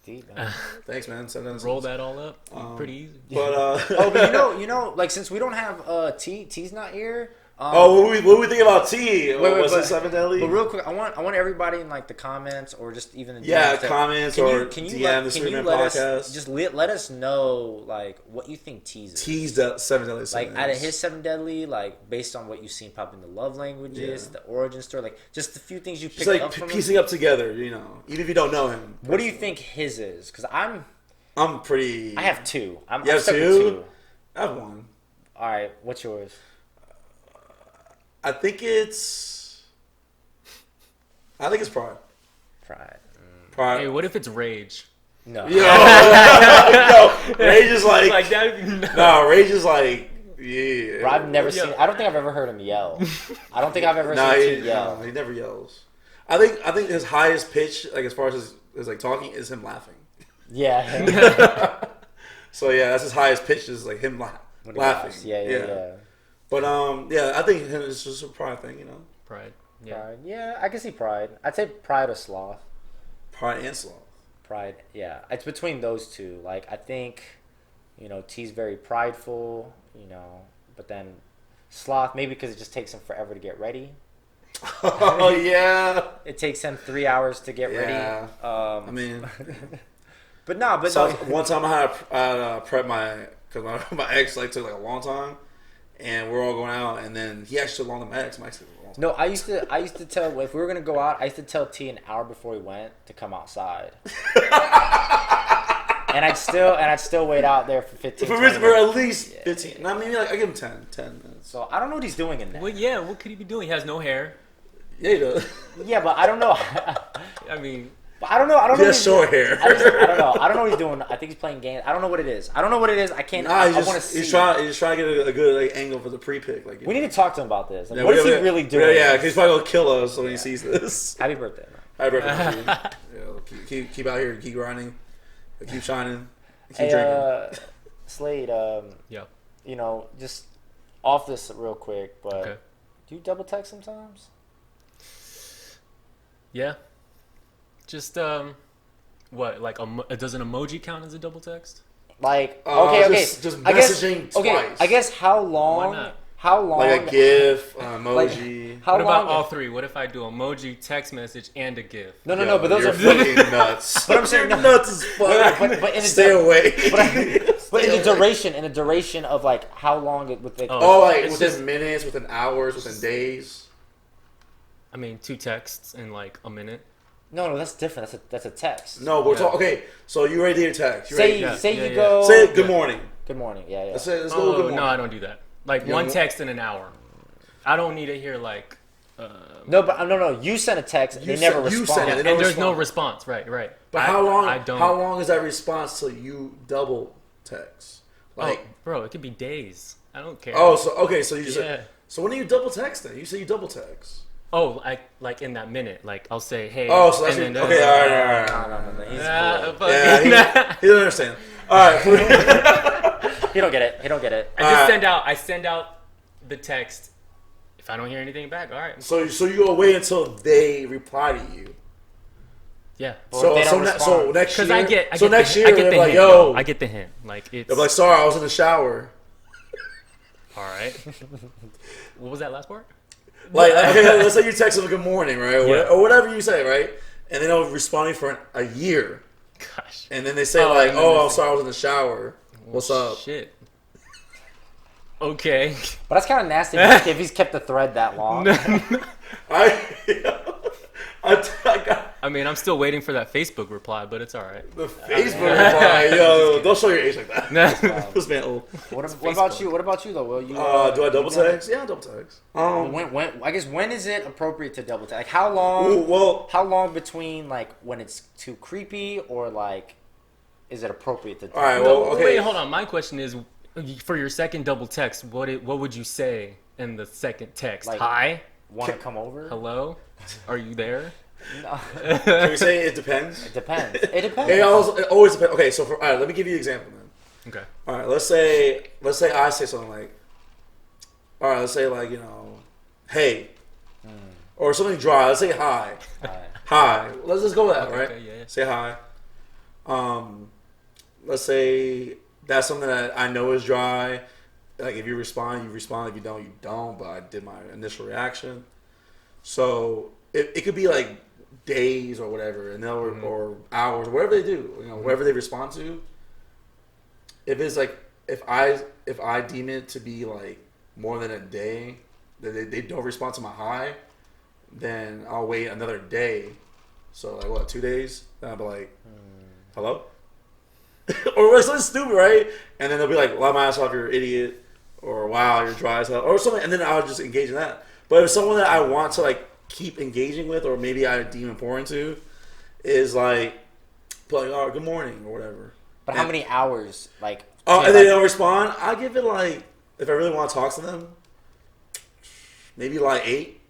Deep, man.
Thanks, man.
Roll that all up. Pretty easy.
But
Oh, but you know, like since we don't have T's not here.
what we think about T? What's
but,
the 7 deadly?
But real quick, I want everybody in like the comments or just even in
comments
can
or
you
DM the Sweeterman podcast.
Just let us know like what you think T's is.
T's 7 deadly sins.
Like out of his 7 deadly, like based on what you've seen pop in the love languages, the origin story, like just a few things you picked
like
up from
piecing
him.
up together, you know, even if you don't know him.
What do you think his is? Because I'm
pretty.
I have 2. I'm
you have
stuck
2?
with 2.
I have 1.
All right, what's yours?
I think it's pride. Pride.
Hey, what if it's rage?
No.
Yo, Rage is like
that.
no, Rage is like yeah.
Bro, I've never seen. I don't think I've ever heard him yell. I don't think I've ever seen him yell.
No, he never yells. I think his highest pitch, like as far as his like talking, is him laughing.
Yeah.
So yeah, that's his highest pitch is like him laughing.
Laughs. Yeah.
But I think it's just a pride thing, you know.
Pride. Yeah.
Pride. Yeah, I can see pride. I'd say pride or sloth.
Pride and sloth.
Pride. Yeah, it's between those two. Like I think, you know, T's very prideful. You know, but then sloth maybe because it just takes him forever to get ready.
Oh yeah.
It takes him 3 hours to get ready.
I mean,
but no.
One time I had prep because my ex like took like a long time. And we're all going out, and then he actually took longer than my ex. My ex took a long time.
No, I used to tell if we were gonna go out, I used to tell T an hour before we went to come outside. and I'd still wait out there for 15
For
minutes.
at least 15. No, maybe like I give him 10 minutes.
So I don't know what he's doing in there.
Well, yeah. What could he be doing? He has no hair.
Yeah, he does.
Yeah, but I don't know.
I mean,
I don't know.
He has short hair.
I don't know. I don't know what he's doing. I think he's playing games. I don't know what it is. I can't.
Nah,
I want to see.
He's trying to get a good like, angle for the pre-pick. Like,
We need to talk to him about this. Like,
yeah,
what is he really doing?
Yeah, because he's probably gonna kill us when he sees this.
Happy birthday.
Happy birthday, yeah, keep out here, keep grinding, keep shining, keep
Hey,
drinking.
Slade.
yeah.
You know, just off this real quick, but
Okay.
do you double text sometimes?
Yeah. Just what? Like does an emoji count as a double text?
Like okay.
Just
I guess,
messaging
okay,
twice.
I guess how long?
Why not?
How long?
Like a GIF, an emoji.
How
What
long?
about all 3? What if I do emoji, text message, and a GIF?
No,
Yo,
but those
you're
are
fucking nuts.
But I'm saying
You're nuts as fuck.
but in
Stay away.
But in the duration of like how long it would take.
Like
It's
within
just-
minutes, within hours, within days.
I mean, 2 texts in like a minute.
No, that's different. That's a text.
No, but we're
Yeah.
talking. Okay, so you ready to your text? You
Say
ready?
Yeah,
you go.
Say good morning.
Good morning. Yeah.
Let's go. Good
Oh
morning.
no, I don't do that. Like
You
one
don't-
text in an hour. I don't need to hear like.
No, but no. You sent a text. They never
you
respond.
sent it.
And
They don't
there's no
respond.
response. Right.
But how long?
I don't.
How long is that response till you double text? Like,
bro, it could be days. I don't care.
So you just.
Yeah.
So when do you double text then? You say you double text.
Oh, like in that minute, like I'll say, hey.
Oh, so that's
and
your,
then,
okay. All right.
No. He's
fuck.
Yeah, he doesn't understand. All right.
He don't get it.
I send out the text. If I don't hear anything back, all right.
So you go wait until they reply to you.
Yeah.
Or if they don't respond.
So next
Because
year,
I get
next
the,
year
I get
they're
the
like,
hint.
yo,
I get the hint. Like it's
they're like, sorry, I was in the shower.
all right. What was that last part?
Like, okay, let's say you text them good morning, right?
Yeah.
Or whatever you say, right? And they don't respond for a year.
Gosh.
And then they say
Oh,
like,
and then
oh,
they
I'm
say-
sorry, I was in the shower. What's up?
Shit. Okay.
But that's kind of nasty if he's kept the thread that long.
I mean, I'm still waiting for that Facebook reply, but it's all right.
The Facebook reply, yo, don't show your age like that. This man old.
What about you? What about you though? Will you?
Do I double text? Yeah, I double text.
When is it appropriate to double text? Like how long?
Ooh, well,
How long between like when it's too creepy or like is it appropriate to?
all right, well, okay.
Wait, hold on. My question is, for your second double text, what would you say in the second text?
Like-
Hi,
Want to come over?
hello, are you there?
No.
Can we say it depends?
It depends. It depends.
It always depends. Okay, so all right, let me give you an example then.
Okay.
All right, let's say I say something like, all right, let's say like, you know, hey, or something dry. Let's say hi.
Alright.
Hi. Let's just go with that, right?
okay, yeah.
Say hi. let's say that's something that I know is dry. Like if you respond, you respond. If you don't, you don't. But I did my initial reaction. So it could be like days or whatever, and they'll or hours, whatever they do. You know, whatever they respond to. If it's like if I deem it to be like more than a day that they don't respond to my hi, then I'll wait another day. So like what, 2 days? Then I'll be like, hello? Or like something stupid, right? And then they'll be like, lie my ass off, you're an idiot. Or wow, you're dry as hell. Or something. And then I'll just engage in that. But if it's someone that I want to like keep engaging with, or maybe I deem important to, is like, oh, good morning or whatever.
But how many hours? Like,
oh, and they don't respond? I give it like, if I really want to talk to them, maybe like 8.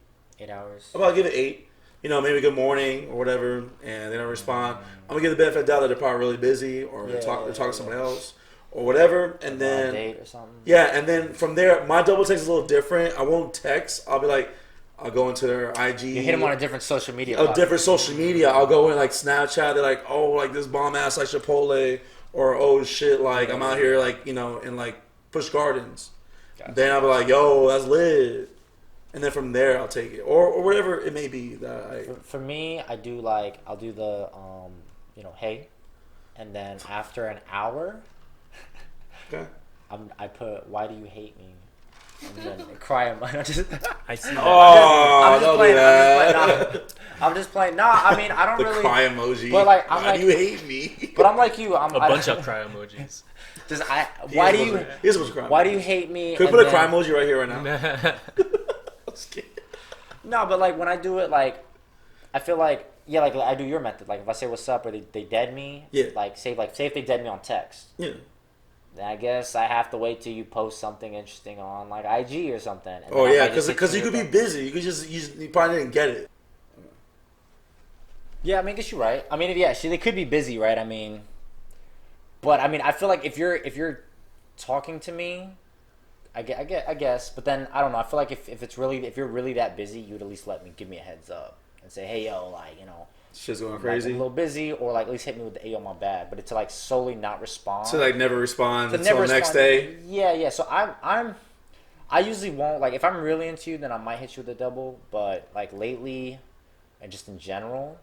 8 hours.
I'll give it 8. You know, maybe good morning or whatever, and they don't respond. I'm gonna give the benefit of the doubt that they're probably really busy, or they're talking to somebody else, or whatever. And then
date or something.
Yeah, and then from there, my double text is a little different. I won't text. I'll be like, I'll go into their IG.
You hit them on a different social media.
Different social media. I'll go in like Snapchat. They're like, oh, like this bomb ass like Chipotle, or oh shit, like I'm out here like in like Busch Gardens. Gotcha. Then I'll be like, yo, that's lit. And then from there, I'll take it, or whatever it may be that
For me, I'll do the hey, and then after an hour,
okay.
I put why do you hate me, and then cry. I see that.
Oh, don't do that.
I'm just playing. No, I mean I don't
the
really.
Cry emoji.
But like
why do you hate me?
But I'm like you. I'm
a bunch of cry emojis.
Why do you?
Here's what's crying.
Why do you hate me?
Could we put a cry emoji right here right now?
No, but like when I do it, like I feel like like I do your method. Like if I say what's up or they dead me, like say if they dead me on text, then I guess I have to wait till you post something interesting on like IG or something. And
because you could be busy. You could you probably didn't get it.
Yeah, I mean, I guess you're right. I mean, they could be busy, right? I mean, but I mean, I feel like if you're talking to me. I guess, but then I don't know. I feel like if you're really that busy, you'd at least give me a heads up and say, hey yo, like
shit's going crazy,
like, a little busy, or like at least hit me with the yo my bad. But it's to like solely not respond.
So like never respond until the next day.
Yeah. So I usually won't like if I'm really into you, then I might hit you with a double. But like lately, and just in general,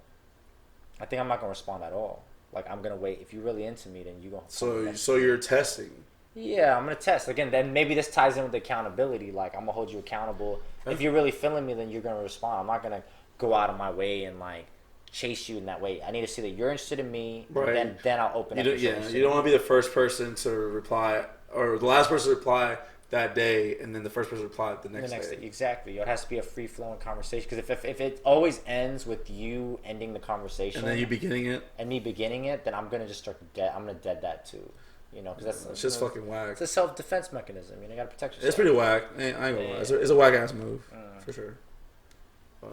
I think I'm not gonna respond at all. Like I'm gonna wait. If you're really into me, then you gonna.
So you're testing.
Yeah, I'm gonna test again. Then maybe this ties in with accountability. Like I'm gonna hold you accountable. If you're really feeling me, then you're gonna respond. I'm not gonna go out of my way and like chase you in that way. I need to see that you're interested in me. Right. Then I'll open up.
Yeah, you don't want to be the first person to reply or the last person to reply that day, and then the first person to reply the next day.
Exactly. It has to be a free flowing conversation. Because if it always ends with you ending the conversation
and then you beginning it
and me beginning it, then I'm gonna just start I'm gonna dead that too. You know, because
it's just fucking whack.
It's a self-defense mechanism. You gotta protect yourself.
It's pretty whack. I ain't gonna lie. It's a whack ass move for sure. But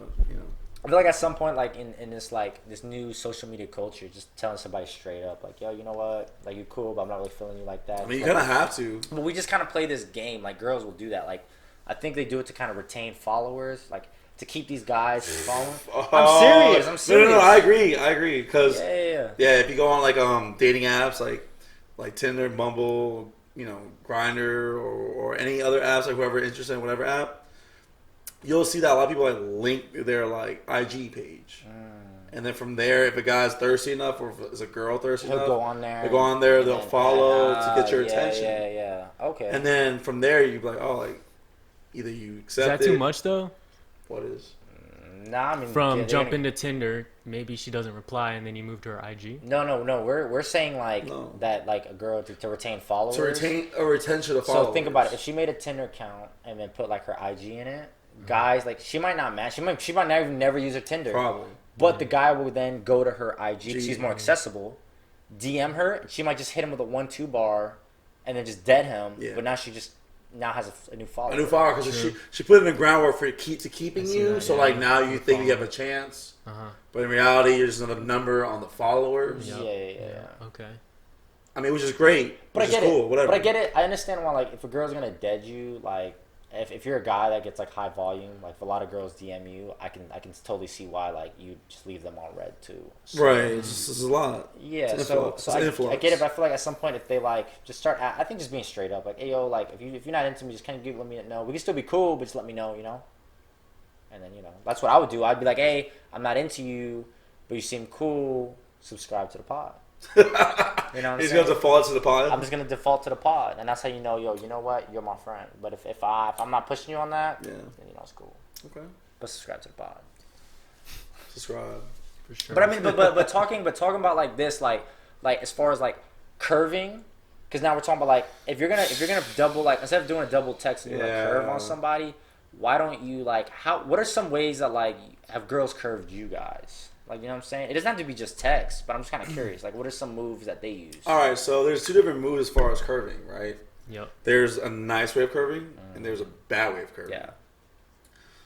I feel like at some point, like in this new social media culture, just telling somebody straight up, like, yo, you know what? Like you're cool, but I'm not really feeling you like that.
I mean, you kind of have to.
But we just kind of play this game. Like girls will do that. Like I think they do it to kind of retain followers. Like to keep these guys following. I'm serious.
No, I agree. Because
yeah.
If you go on like dating apps like Tinder, Bumble, Grindr, or any other apps, like whoever interested in whatever app, you'll see that a lot of people like link their like IG page, and then from there, if a guy's thirsty enough, or if it's a girl thirsty enough,
they'll go on there.
They'll follow to get your attention.
Yeah. Okay.
And then from there, you be like, oh, like either you accept it.
Is that too much though?
What is?
Nah, I mean,
from jumping to Tinder, maybe she doesn't reply, and then you move to her IG.
No. We're saying that like a girl to retain followers.
To retain a retention of followers.
So think about it. If she made a Tinder account and then put like her IG in it, guys like she might not match. She might not even never use her Tinder.
Probably.
But the guy will then go to her IG. She's more accessible. DM her. She might just hit him with a 1-2 bar, and then just dead him. Yeah. But now she just. Now has a new follower.
A new follower because she put in the groundwork for keeping you. So like now you think you have a chance, but in reality you're just another number on the followers.
Yeah.
Okay.
I mean, which is great.
But
Cool. Whatever.
But I get it. I understand why like if a girl's gonna dead you like if you're a guy that gets like high volume, like if a lot of girls DM you, I can totally see why like you just leave them on red too. So,
Right, it's a lot.
Yeah,
It's
so
influx.
I
It's influx.
get it, but I feel like at some point if they like just start, I think just being straight up, like, hey yo, like if you're not into me, just kind of let me know. We can still be cool, but just let me know, you know. And then that's what I would do. I'd be like, hey, I'm not into you, but you seem cool. Subscribe to the pod. You know what I'm
He's
saying?
gonna default to the pod.
I'm just gonna default to the pod, and that's how you know, yo, you know what, you're my friend. But if I'm not pushing you on that,
Yeah.
then it's cool.
Okay.
But subscribe to the pod.
Subscribe.
For sure.
But I mean, but talking about like this, like as far as like curving, because now we're talking about like if you're gonna double, like instead of doing a double text and you like curve on somebody, why don't you like what are some ways that like have girls curved you guys? Like, you know what I'm saying? It doesn't have to be just text, but I'm just kind of curious. Like, what are some moves that they use?
All right, so there's two different moves as far as curving, right?
Yep.
There's a nice way of curving, and there's a bad way of curving.
Yeah.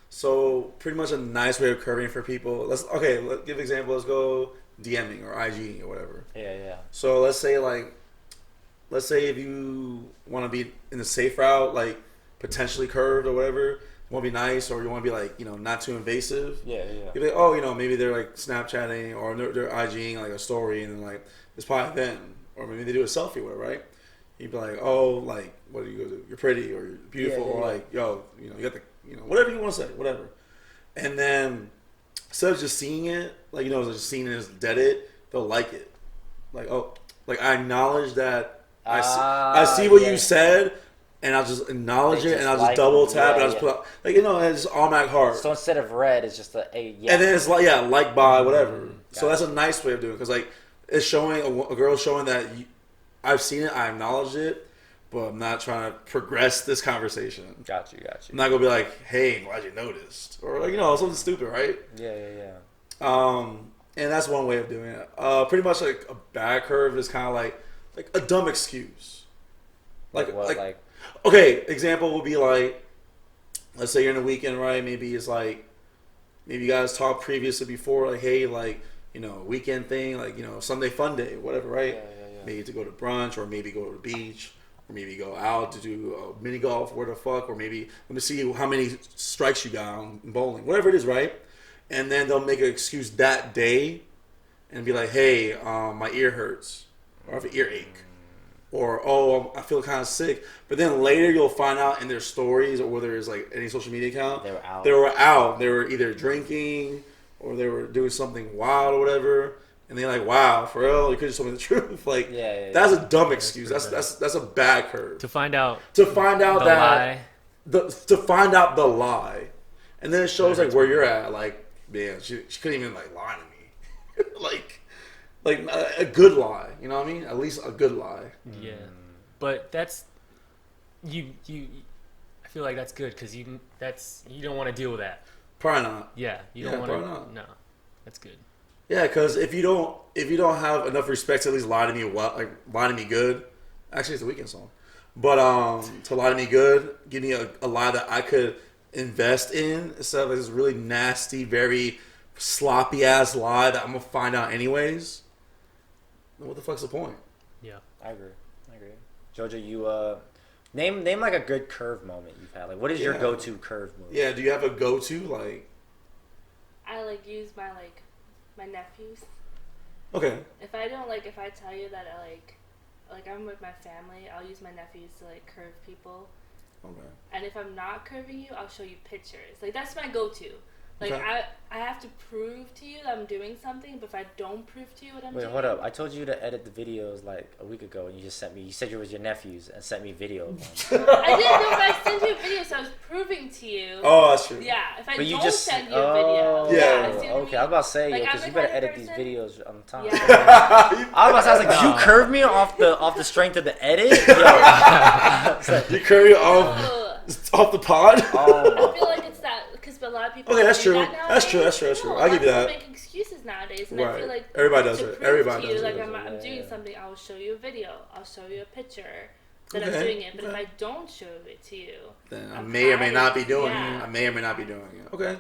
So pretty much a nice way of curving for people. Let's give an example. Let's go DMing or IG or whatever.
Yeah.
So let's say if you want to be in the safe route, like potentially curved or whatever, you want to be nice or you want to be like, not too invasive.
Yeah.
You'd be like, oh, maybe they're like Snapchatting or they're IGing like a story and then like it's probably them. Or maybe they do a selfie with it, right? You'd be like, oh, like, what do you go do? You're pretty or you're beautiful or like, yo, you got the, whatever you want to say, whatever. And then instead of just seeing it, like, just seeing it as dead it, they'll like it. Like, oh, like I acknowledge that I see what you said. And I'll just acknowledge it, and I'll just double tap, and I'll just put up, like, it's just automatic heart.
So instead of red, it's just a yeah.
And then it's like, like by whatever.
Gotcha.
So that's a nice way of doing it, because like it's showing a girl showing that I've seen it, I acknowledge it, but I'm not trying to progress this conversation.
Got you.
I'm not gonna be like, hey, glad you noticed, or like something stupid, right?
Yeah.
And that's one way of doing it. Pretty much like a bad curve is kind of like a dumb excuse.
Like what? Like
okay, example would be like, let's say you're in a weekend, right? Maybe it's like, maybe you guys talked previously before, like, hey, like, weekend thing, like, Sunday fun day, whatever, right?
Yeah.
Maybe to go to brunch, or maybe go to the beach, or maybe go out to do mini golf, where the fuck, or maybe let me see how many strikes you got on bowling, whatever it is, right? And then they'll make an excuse that day and be like, hey, my ear hurts, or I have an earache. Or, oh, I feel kind of sick. But then later you'll find out in their stories or whether it's like any social media account.
They were out.
They were either drinking or they were doing something wild or whatever. And they're like, wow, for real? You could just told me the truth. Like, that's a dumb excuse. That's a bad curve.
To find out
the
lie.
To find out the lie. And then it shows like where you're at. Like, man, she couldn't even like lie to me. like a good lie, you know what I mean? At least a good lie.
Yeah, but that's you. I feel like that's good because you don't want to deal with that.
Probably not.
Yeah, you don't want
probably not.
to. No, that's good.
Yeah, because if you don't have enough respect to at least lie to me, lie to me good. Actually, it's a Weekend song, but to lie to me good, give me a lie that I could invest in instead of this really nasty, very sloppy ass lie that I'm gonna find out anyways. What the fuck's the point?
Yeah,
I agree. Jojo, you name like a good curve moment you've had. Like, what is your go-to curve move?
Yeah, do you have a go-to like?
I use my nephews.
Okay.
If I tell you that I I'm with my family, I'll use my nephews to curve people.
Okay.
And if I'm not curving you, I'll show you pictures. That's my go-to.
Okay.
I have to prove to you that I'm doing something, but if I don't prove to you what I'm doing...
Wait, hold up. I told you to edit the videos a week ago, and you just you said it was your nephews, and sent me video of them.
I didn't know, but I sent you a video, so I was proving to you.
Oh, that's true.
Yeah, if I
But you
don't
just
send you a video...
Yeah.
see what I
Okay, I was about to say, because
I'm
you
the
better
kind of
edit these
person-
videos on time.
Yeah.
I was about to say, did you curve me off the strength of the edit? Yo.
You curve off the pod?
Oh,
I feel like it's that, because a lot of people
Okay, that's
do
true.
that
That's true.
nowadays.
That's true.
No,
I'll give you
a lot of
that.
people make excuses nowadays, and
Right.
I feel like
Everybody does
to
it.
prove
Everybody
to you,
does it.
I'm doing
Yeah.
something, I will show you a video. I'll show you a picture that I'm
Okay,
doing it. But if
okay.
I don't show it to you,
Then I
I'm
may or may not be
hiding.
doing
Yeah.
it. I may or may not be doing it. Okay.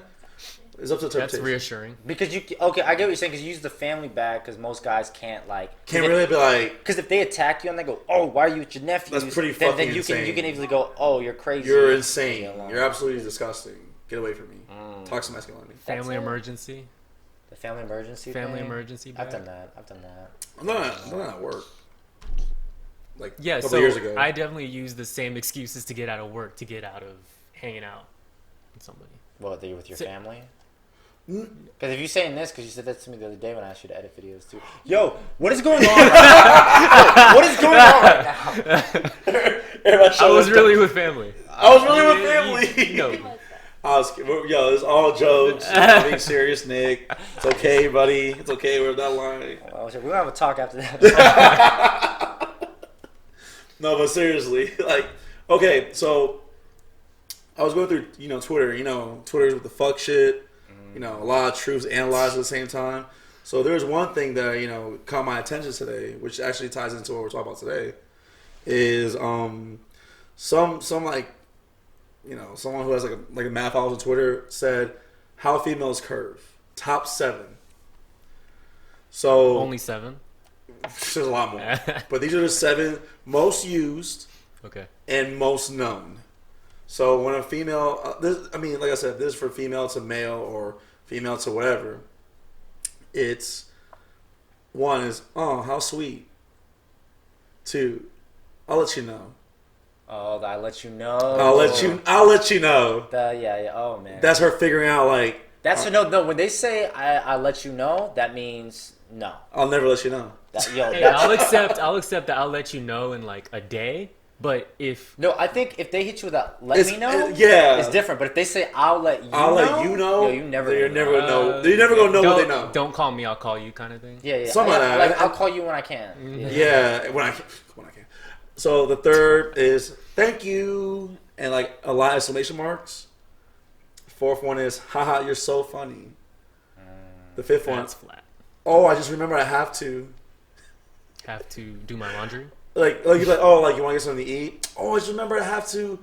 It's up to
That's
interpretation.
reassuring.
Because I get what you're saying. Because you use the family bag. Because most guys can't
Can't really be like.
Because if they attack you and they go, "Oh, why are you with your nephew?"
That's pretty
then
fucking
you
insane.
can easily go, "Oh, you're crazy.
You're
Leave
insane.
me alone."
You're absolutely disgusting. Get away from me.
Mm.
Toxic masculinity.
Family
it?
emergency.
The family emergency.
Family
thing?
emergency
I've
bag.
done that.
I'm not at work. Like
Yeah,
a couple
so
years ago.
I definitely use the same excuses to get out of work, to get out of hanging out with somebody.
What, are you with your
So-
family?
Mm.
Because if you're saying this, because you said that to me the other day when I asked you to edit videos too. Yo, what is going on right now? What is going on right now?
I was really with family.
I was really with family.
No.
What's that?
I was, yo, it's all jokes. I'm being serious, Nick. It's okay, buddy. It's okay. We're not lying.
Well, we're gonna have a talk after that.
No, but seriously, okay, so I was going through, Twitter. Twitter's with the fuck shit. A lot of truths analyzed at the same time. So there's one thing that caught my attention today, which actually ties into what we're talking about today, is some someone who has like a math followers on Twitter said how females curve top 7. So
Only 7.
there's a lot more, but these are the 7 most used
Okay.
and most known. So when a female, like I said, this is for female to male or female to whatever. It's 1 is, oh, how sweet. 2, I'll let you know.
Oh, I let you know.
I'll let you know.
Yeah. Oh man.
That's her figuring out
That's no. When they say I let you know, that means no.
I'll never let you know.
Hey,
That's,
I'll accept that I'll let you know in like a day. But if
no, I think if they hit you with a let me know,
yeah,
it's different. But if they say I'll let you
know,
yo, you never
You're never gonna know.
Uh,
You're never gonna know what they know.
don't call me, I'll call you kind of thing.
Yeah.
Something like that.
Like I'll call you when I can.
Yeah, when I can. So the third is thank you and like a lot of exclamation marks. 4th one is haha, you're so funny. The 5th one,
That's flat.
oh, I just remember I have to.
Have to do my laundry.
Like you're like, oh, like you want to get something to eat? Oh, I just remember I have to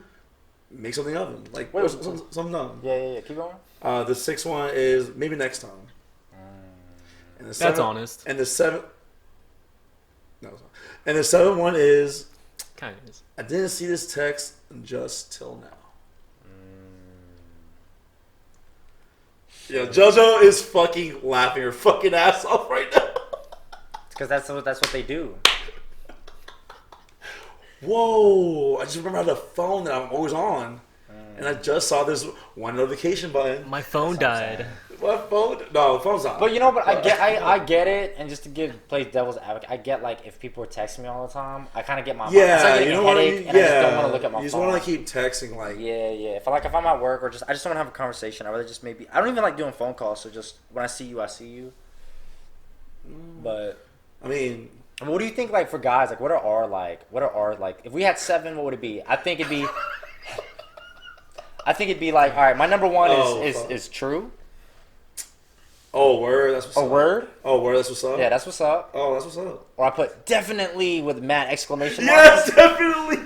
make something of them. Like
Wait,
something dumb.
Yeah. Keep going.
The 6th one is maybe next time. And the
That's honest.
And the 7th, no, it's not. And the 7th one is
Kind of is.
I didn't see this text just till now. Yo, JoJo is fucking laughing her fucking ass off right now.
Because that's what they do.
Whoa! I just remember I had a phone that I'm always on, and I just saw this one notification button.
My phone died.
What phone? No, the phone's on.
But I get it, and just to play devil's advocate, I get like if people are texting me all the time, I kind of get my it's
yeah,
like
you know
a
what I
headache,
mean?
and I just don't
Yeah,
want to look at my
you just
phone.
want to keep texting like.
Yeah. If I'm at work or I just want to have a conversation. I rather just maybe I don't even like doing phone calls. So just when I see you. But
I mean,
what do you think like for guys? Like what are our like if we had 7, what would it be? I think it'd be like all right. My number 1 is true.
oh word, that's what's up.
Word.
Oh word, that's what's up.
Yeah, that's what's up.
Oh, that's what's up.
Or I put definitely with mad exclamation mark.
Yes, definitely.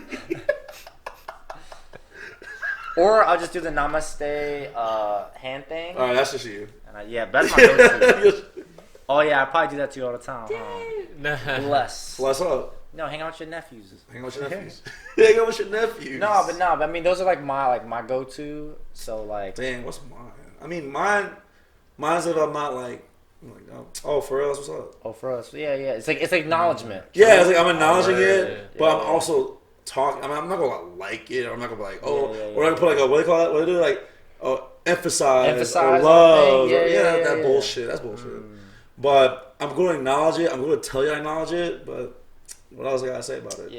Or I'll just do the namaste hand thing.
All right, that's just you.
And that's my go-to. Oh yeah, I probably do that to you all the time. Huh? Bless.
What's up?
No, hang out with your nephews.
Hang out with your nephews. Hang out with your nephews.
No, but I mean those are like my go-to. So like.
Damn, what's mine? I mean, mine's if I'm not like, oh, for real, that's what's up.
Oh, for us, yeah. It's like acknowledgement.
Yeah, it's like I'm acknowledging it, but I'm
yeah.
also talking. I mean, I'm not gonna like it, or I'm not gonna be like, oh,
Yeah.
or I can put like a what do they call it? What do they do? Like, emphasize or
the
love.
thing. Yeah,
That bullshit. That's bullshit. But I'm going to acknowledge it. I'm going to tell you I acknowledge it. But what else I gotta say about it?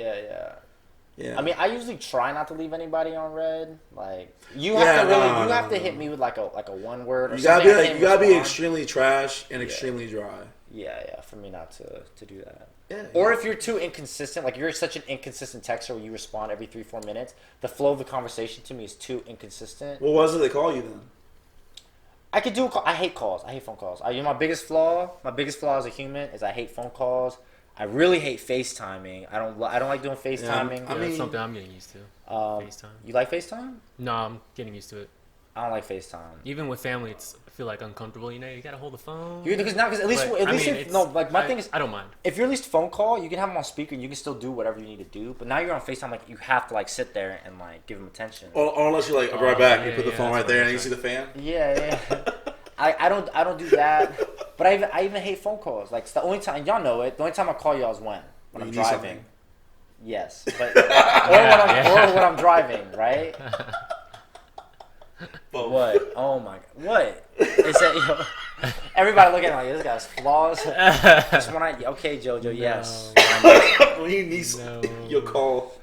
Yeah. I mean, I usually try not to leave anybody on red. Like you have to hit me with like a 1 word. Or
you gotta be
something
you gotta be extremely trash and extremely dry.
Yeah. For me not to do that.
Yeah.
Or if you're too inconsistent, like you're such an inconsistent texter where you respond every 3-4 minutes, the flow of the conversation to me is too inconsistent.
What was it they call you then?
I could do a call. I hate calls. I hate phone calls. My biggest flaw as a human is I hate phone calls. I really hate FaceTiming. I don't like doing FaceTiming.
That's something I'm getting used to. FaceTime.
You like FaceTime?
No, I'm getting used to it.
I don't like FaceTime.
Even with family, I feel like uncomfortable. You know, you gotta hold the phone.
Because at least my thing is,
I don't mind.
if you're at least phone call, you can have them on speaker and you can still do whatever you need to do. But now you're on FaceTime, like you have to like sit there and like give them attention.
Or unless you like right back, you put the phone right there and you see the fan.
Yeah. I don't do that. But I even hate phone calls. Like it's the only time y'all know it. The only time I call y'all is when I'm driving.
Something.
Yes, but or when I'm driving, right?
Both.
What? Oh my! What? They said, everybody looking like this guy's flaws. Just when okay, JoJo, yes.
When you need something, you'll call.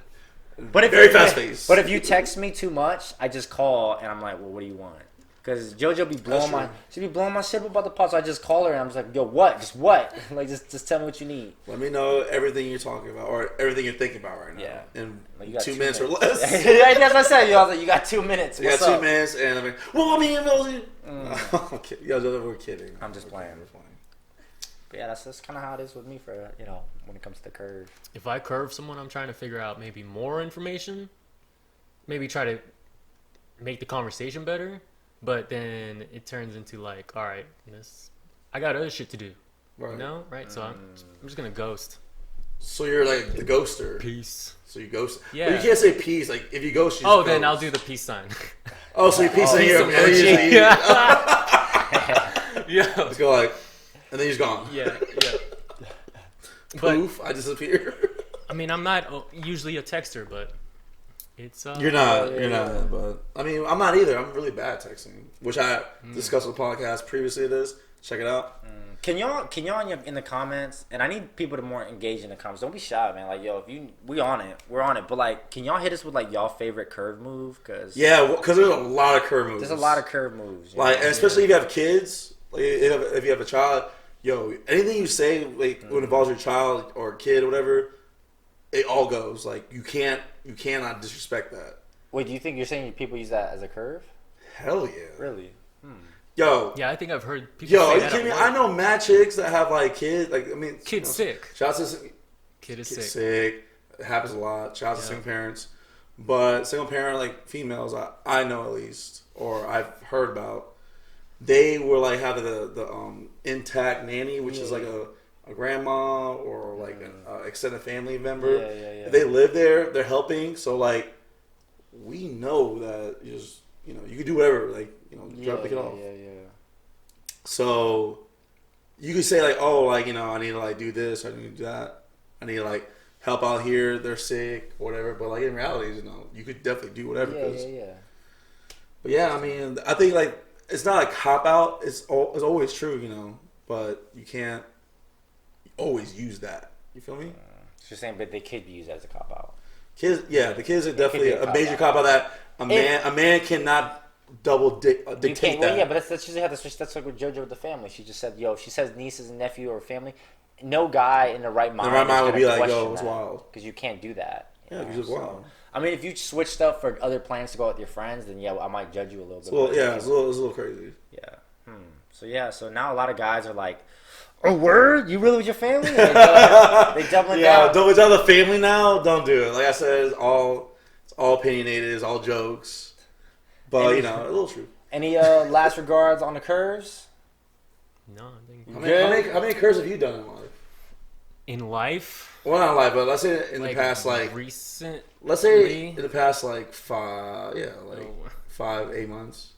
But if
Very fast pace.
But if you text me too much, I just call and I'm like, well, what do you want? Because JoJo be blowing my shit about the pot. So I just call her and I'm just like, yo, what? Just what? Like, just tell me what you need.
Let me know everything you're talking about or everything you're thinking about right now.
Yeah.
In
like, you got
2 minutes or less.
Yeah, that's what I said. I was like, you got 2 minutes.
You
What's
got 2
up?
minutes, and I'm like, well, I mean, okay. Yeah, we're kidding.
I'm just playing. But yeah, that's kind of how it is with me for when it comes to curve.
If I curve someone, I'm trying to figure out maybe more information. Maybe try to make the conversation better. But then it turns into like, all right, I got other shit to do.
Right.
You know? Right? So I'm just going to ghost.
So you're like the ghoster.
Peace.
So you ghost.
Yeah.
But you can't say peace. Like if you ghost, you
then
ghost.
I'll do the peace sign.
Oh, so you peace and
peace
you're
emoji. Yeah.
Let's go like, and then he's gone.
Yeah.
Poof, I disappear.
I mean, I'm not usually a texter, but it's...
You're not, but I mean, I'm not either. I'm really bad at texting, which I discussed on the podcast previously. Check it out.
Can y'all in the comments, and I need people to more engage in the comments. Don't be shy, man. Like, yo, we're on it. But like, can y'all hit us with like y'all favorite curve move? Because
there's a lot of curve moves.
There's a lot of curve moves.
Like, and especially if you have kids, like if you have a child, yo, anything you say like when it involves your child or kid or whatever, it all goes. Like you cannot disrespect that.
Wait, do you think you're saying people use that as a curve?
Hell yeah.
Really?
Yo.
Yeah, I think I've heard people say
are you
that.
kidding me? I know mad chicks that have like kids. Like I mean,
Kid's sick.
Shout out to
Kid is
Kid's
sick.
sick. It happens a lot. Shout out to single parents. But single parent like females, I know at least, or I've heard about. They were like having the intact nanny, which is like a grandma or like an extended family member.
Yeah.
If they live there, they're helping. So like, we know that you just you can do whatever. Like drop the kid off.
Yeah.
So you could say like, oh, like I need to like do this, I need to do that, I need to like help out here. They're sick, whatever. But like in reality, you could definitely do whatever.
Yeah.
But yeah, I mean, I think like it's not a cop out. It's always true, but you can't always use that. You feel me?
So you're saying, but they could be used as a cop out.
Kids, the kids are definitely
be a
a major cop out that a man cannot dictate that.
Yeah, but that's usually how that's like with JoJo with the family. She just said, yo, she says nieces and nephew or family. No guy in the right mind.
Would be like, yo, it's wild.
Because you can't do that.
Yeah, it's just wild.
I mean, if you switched up for other plans to go out with your friends, then yeah, I might judge you a little bit.
Well, it's a little crazy.
Yeah. So now a lot of guys are like, "Oh, word? You really with your family?" They doubling down.
Don't tell the family now. Don't do it. Like I said, it's all opinionated. It's all jokes. But a little true.
Any last regards on the curves?
No, I think
How many curves have you done in life?
in life.
Well, not life, but let's say in the past
recent.
Let's say in the past 5-8 months.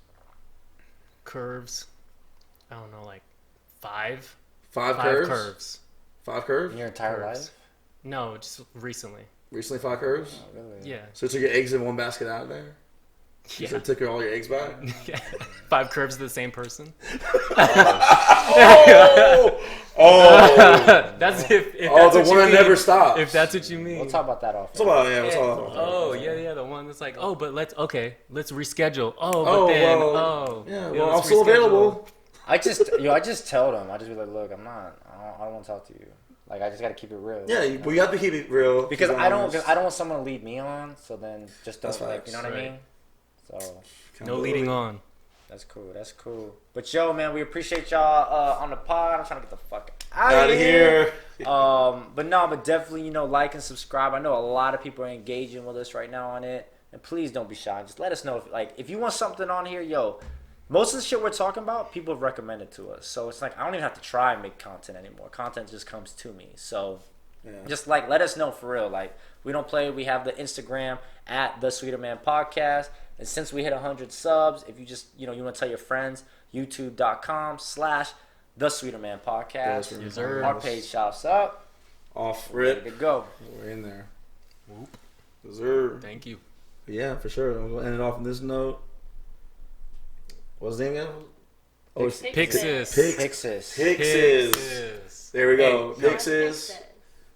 Curves. I don't know, like 5.
5
curves.
curves. 5 curves.
In your entire
Curves.
life?
No, just recently.
Recently 5 curves.
Oh, really?
Yeah.
So you took your eggs in one basket out of there.
Yeah.
So took all your eggs back.
Yeah. 5 curves of the same person. That's if
the
that's
one
what you
that
mean.
never stops.
If that's what you mean.
We'll talk about that off.
We'll talk about
The one that's like, but let's reschedule.
I'm still available.
I just tell them. I just be like, look, I don't want to talk to you. Like, I just got to keep it real.
Yeah, but you have to keep it real.
Because I don't want someone to lead me on. So then just don't, you know what I mean? So
no leading on.
That's cool. But yo, man, we appreciate y'all on the pod. I'm trying to get the fuck out of here. But definitely, like and subscribe. I know a lot of people are engaging with us right now on it. And please don't be shy. Just let us know if you want something on here, yo. Most of the shit we're talking about, people have recommended to us. So it's like I don't even have to try and make content anymore. Content just comes to me. So just like let us know for real. Like we don't play. We have the Instagram at the Sweeterman Podcast. And since we hit 100 subs, if you just you want to tell your friends, youtube.com/the Sweeterman Podcast.
Yes, sir.
Our page shouts up.
Off
Ready
rip.
to go.
We're in there.
Whoop.
Yes, sir.
Thank you.
Yeah, for sure. We'll end it off on this note. What's his name again? Oh, it's
Pixis.
Pixis.
There we go.
Hey,
Pixis.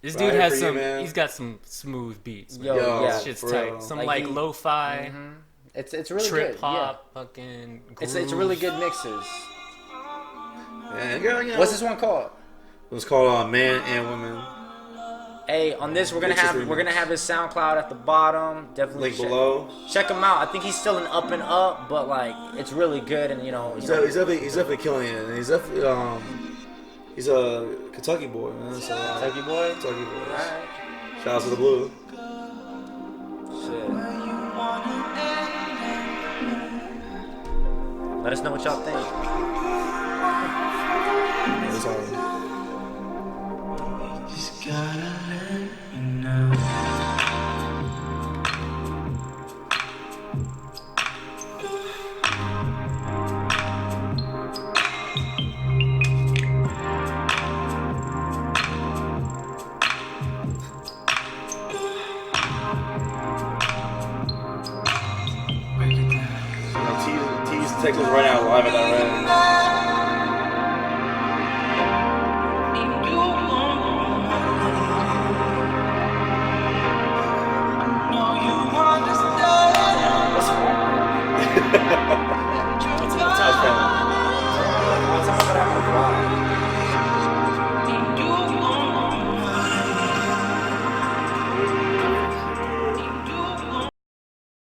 This
Right
dude has
for you,
some.
man.
He's got some smooth beats. Man.
Yo, yeah.
This shit's
for
tight.
real.
Some
Like he-
lo-fi,
It's really
trip
good.
hop, fucking.
Yeah. It's really good mixes.
Yeah,
What's this one called?
It's called Man and Woman.
Hey, on this we're gonna
Pixis
have his SoundCloud at the bottom. Definitely
Link below.
Check him out. I think he's still an up and up, but like it's really good and
He's definitely killing it. And he's definitely he's a Kentucky boy, man. So,
Kentucky boy.
Kentucky boy.
Alright.
Shout out to the Blue.
Shit. Let us know what y'all think.
It's hard.
Just gotta let you know.
Tease Texas right now live at that red.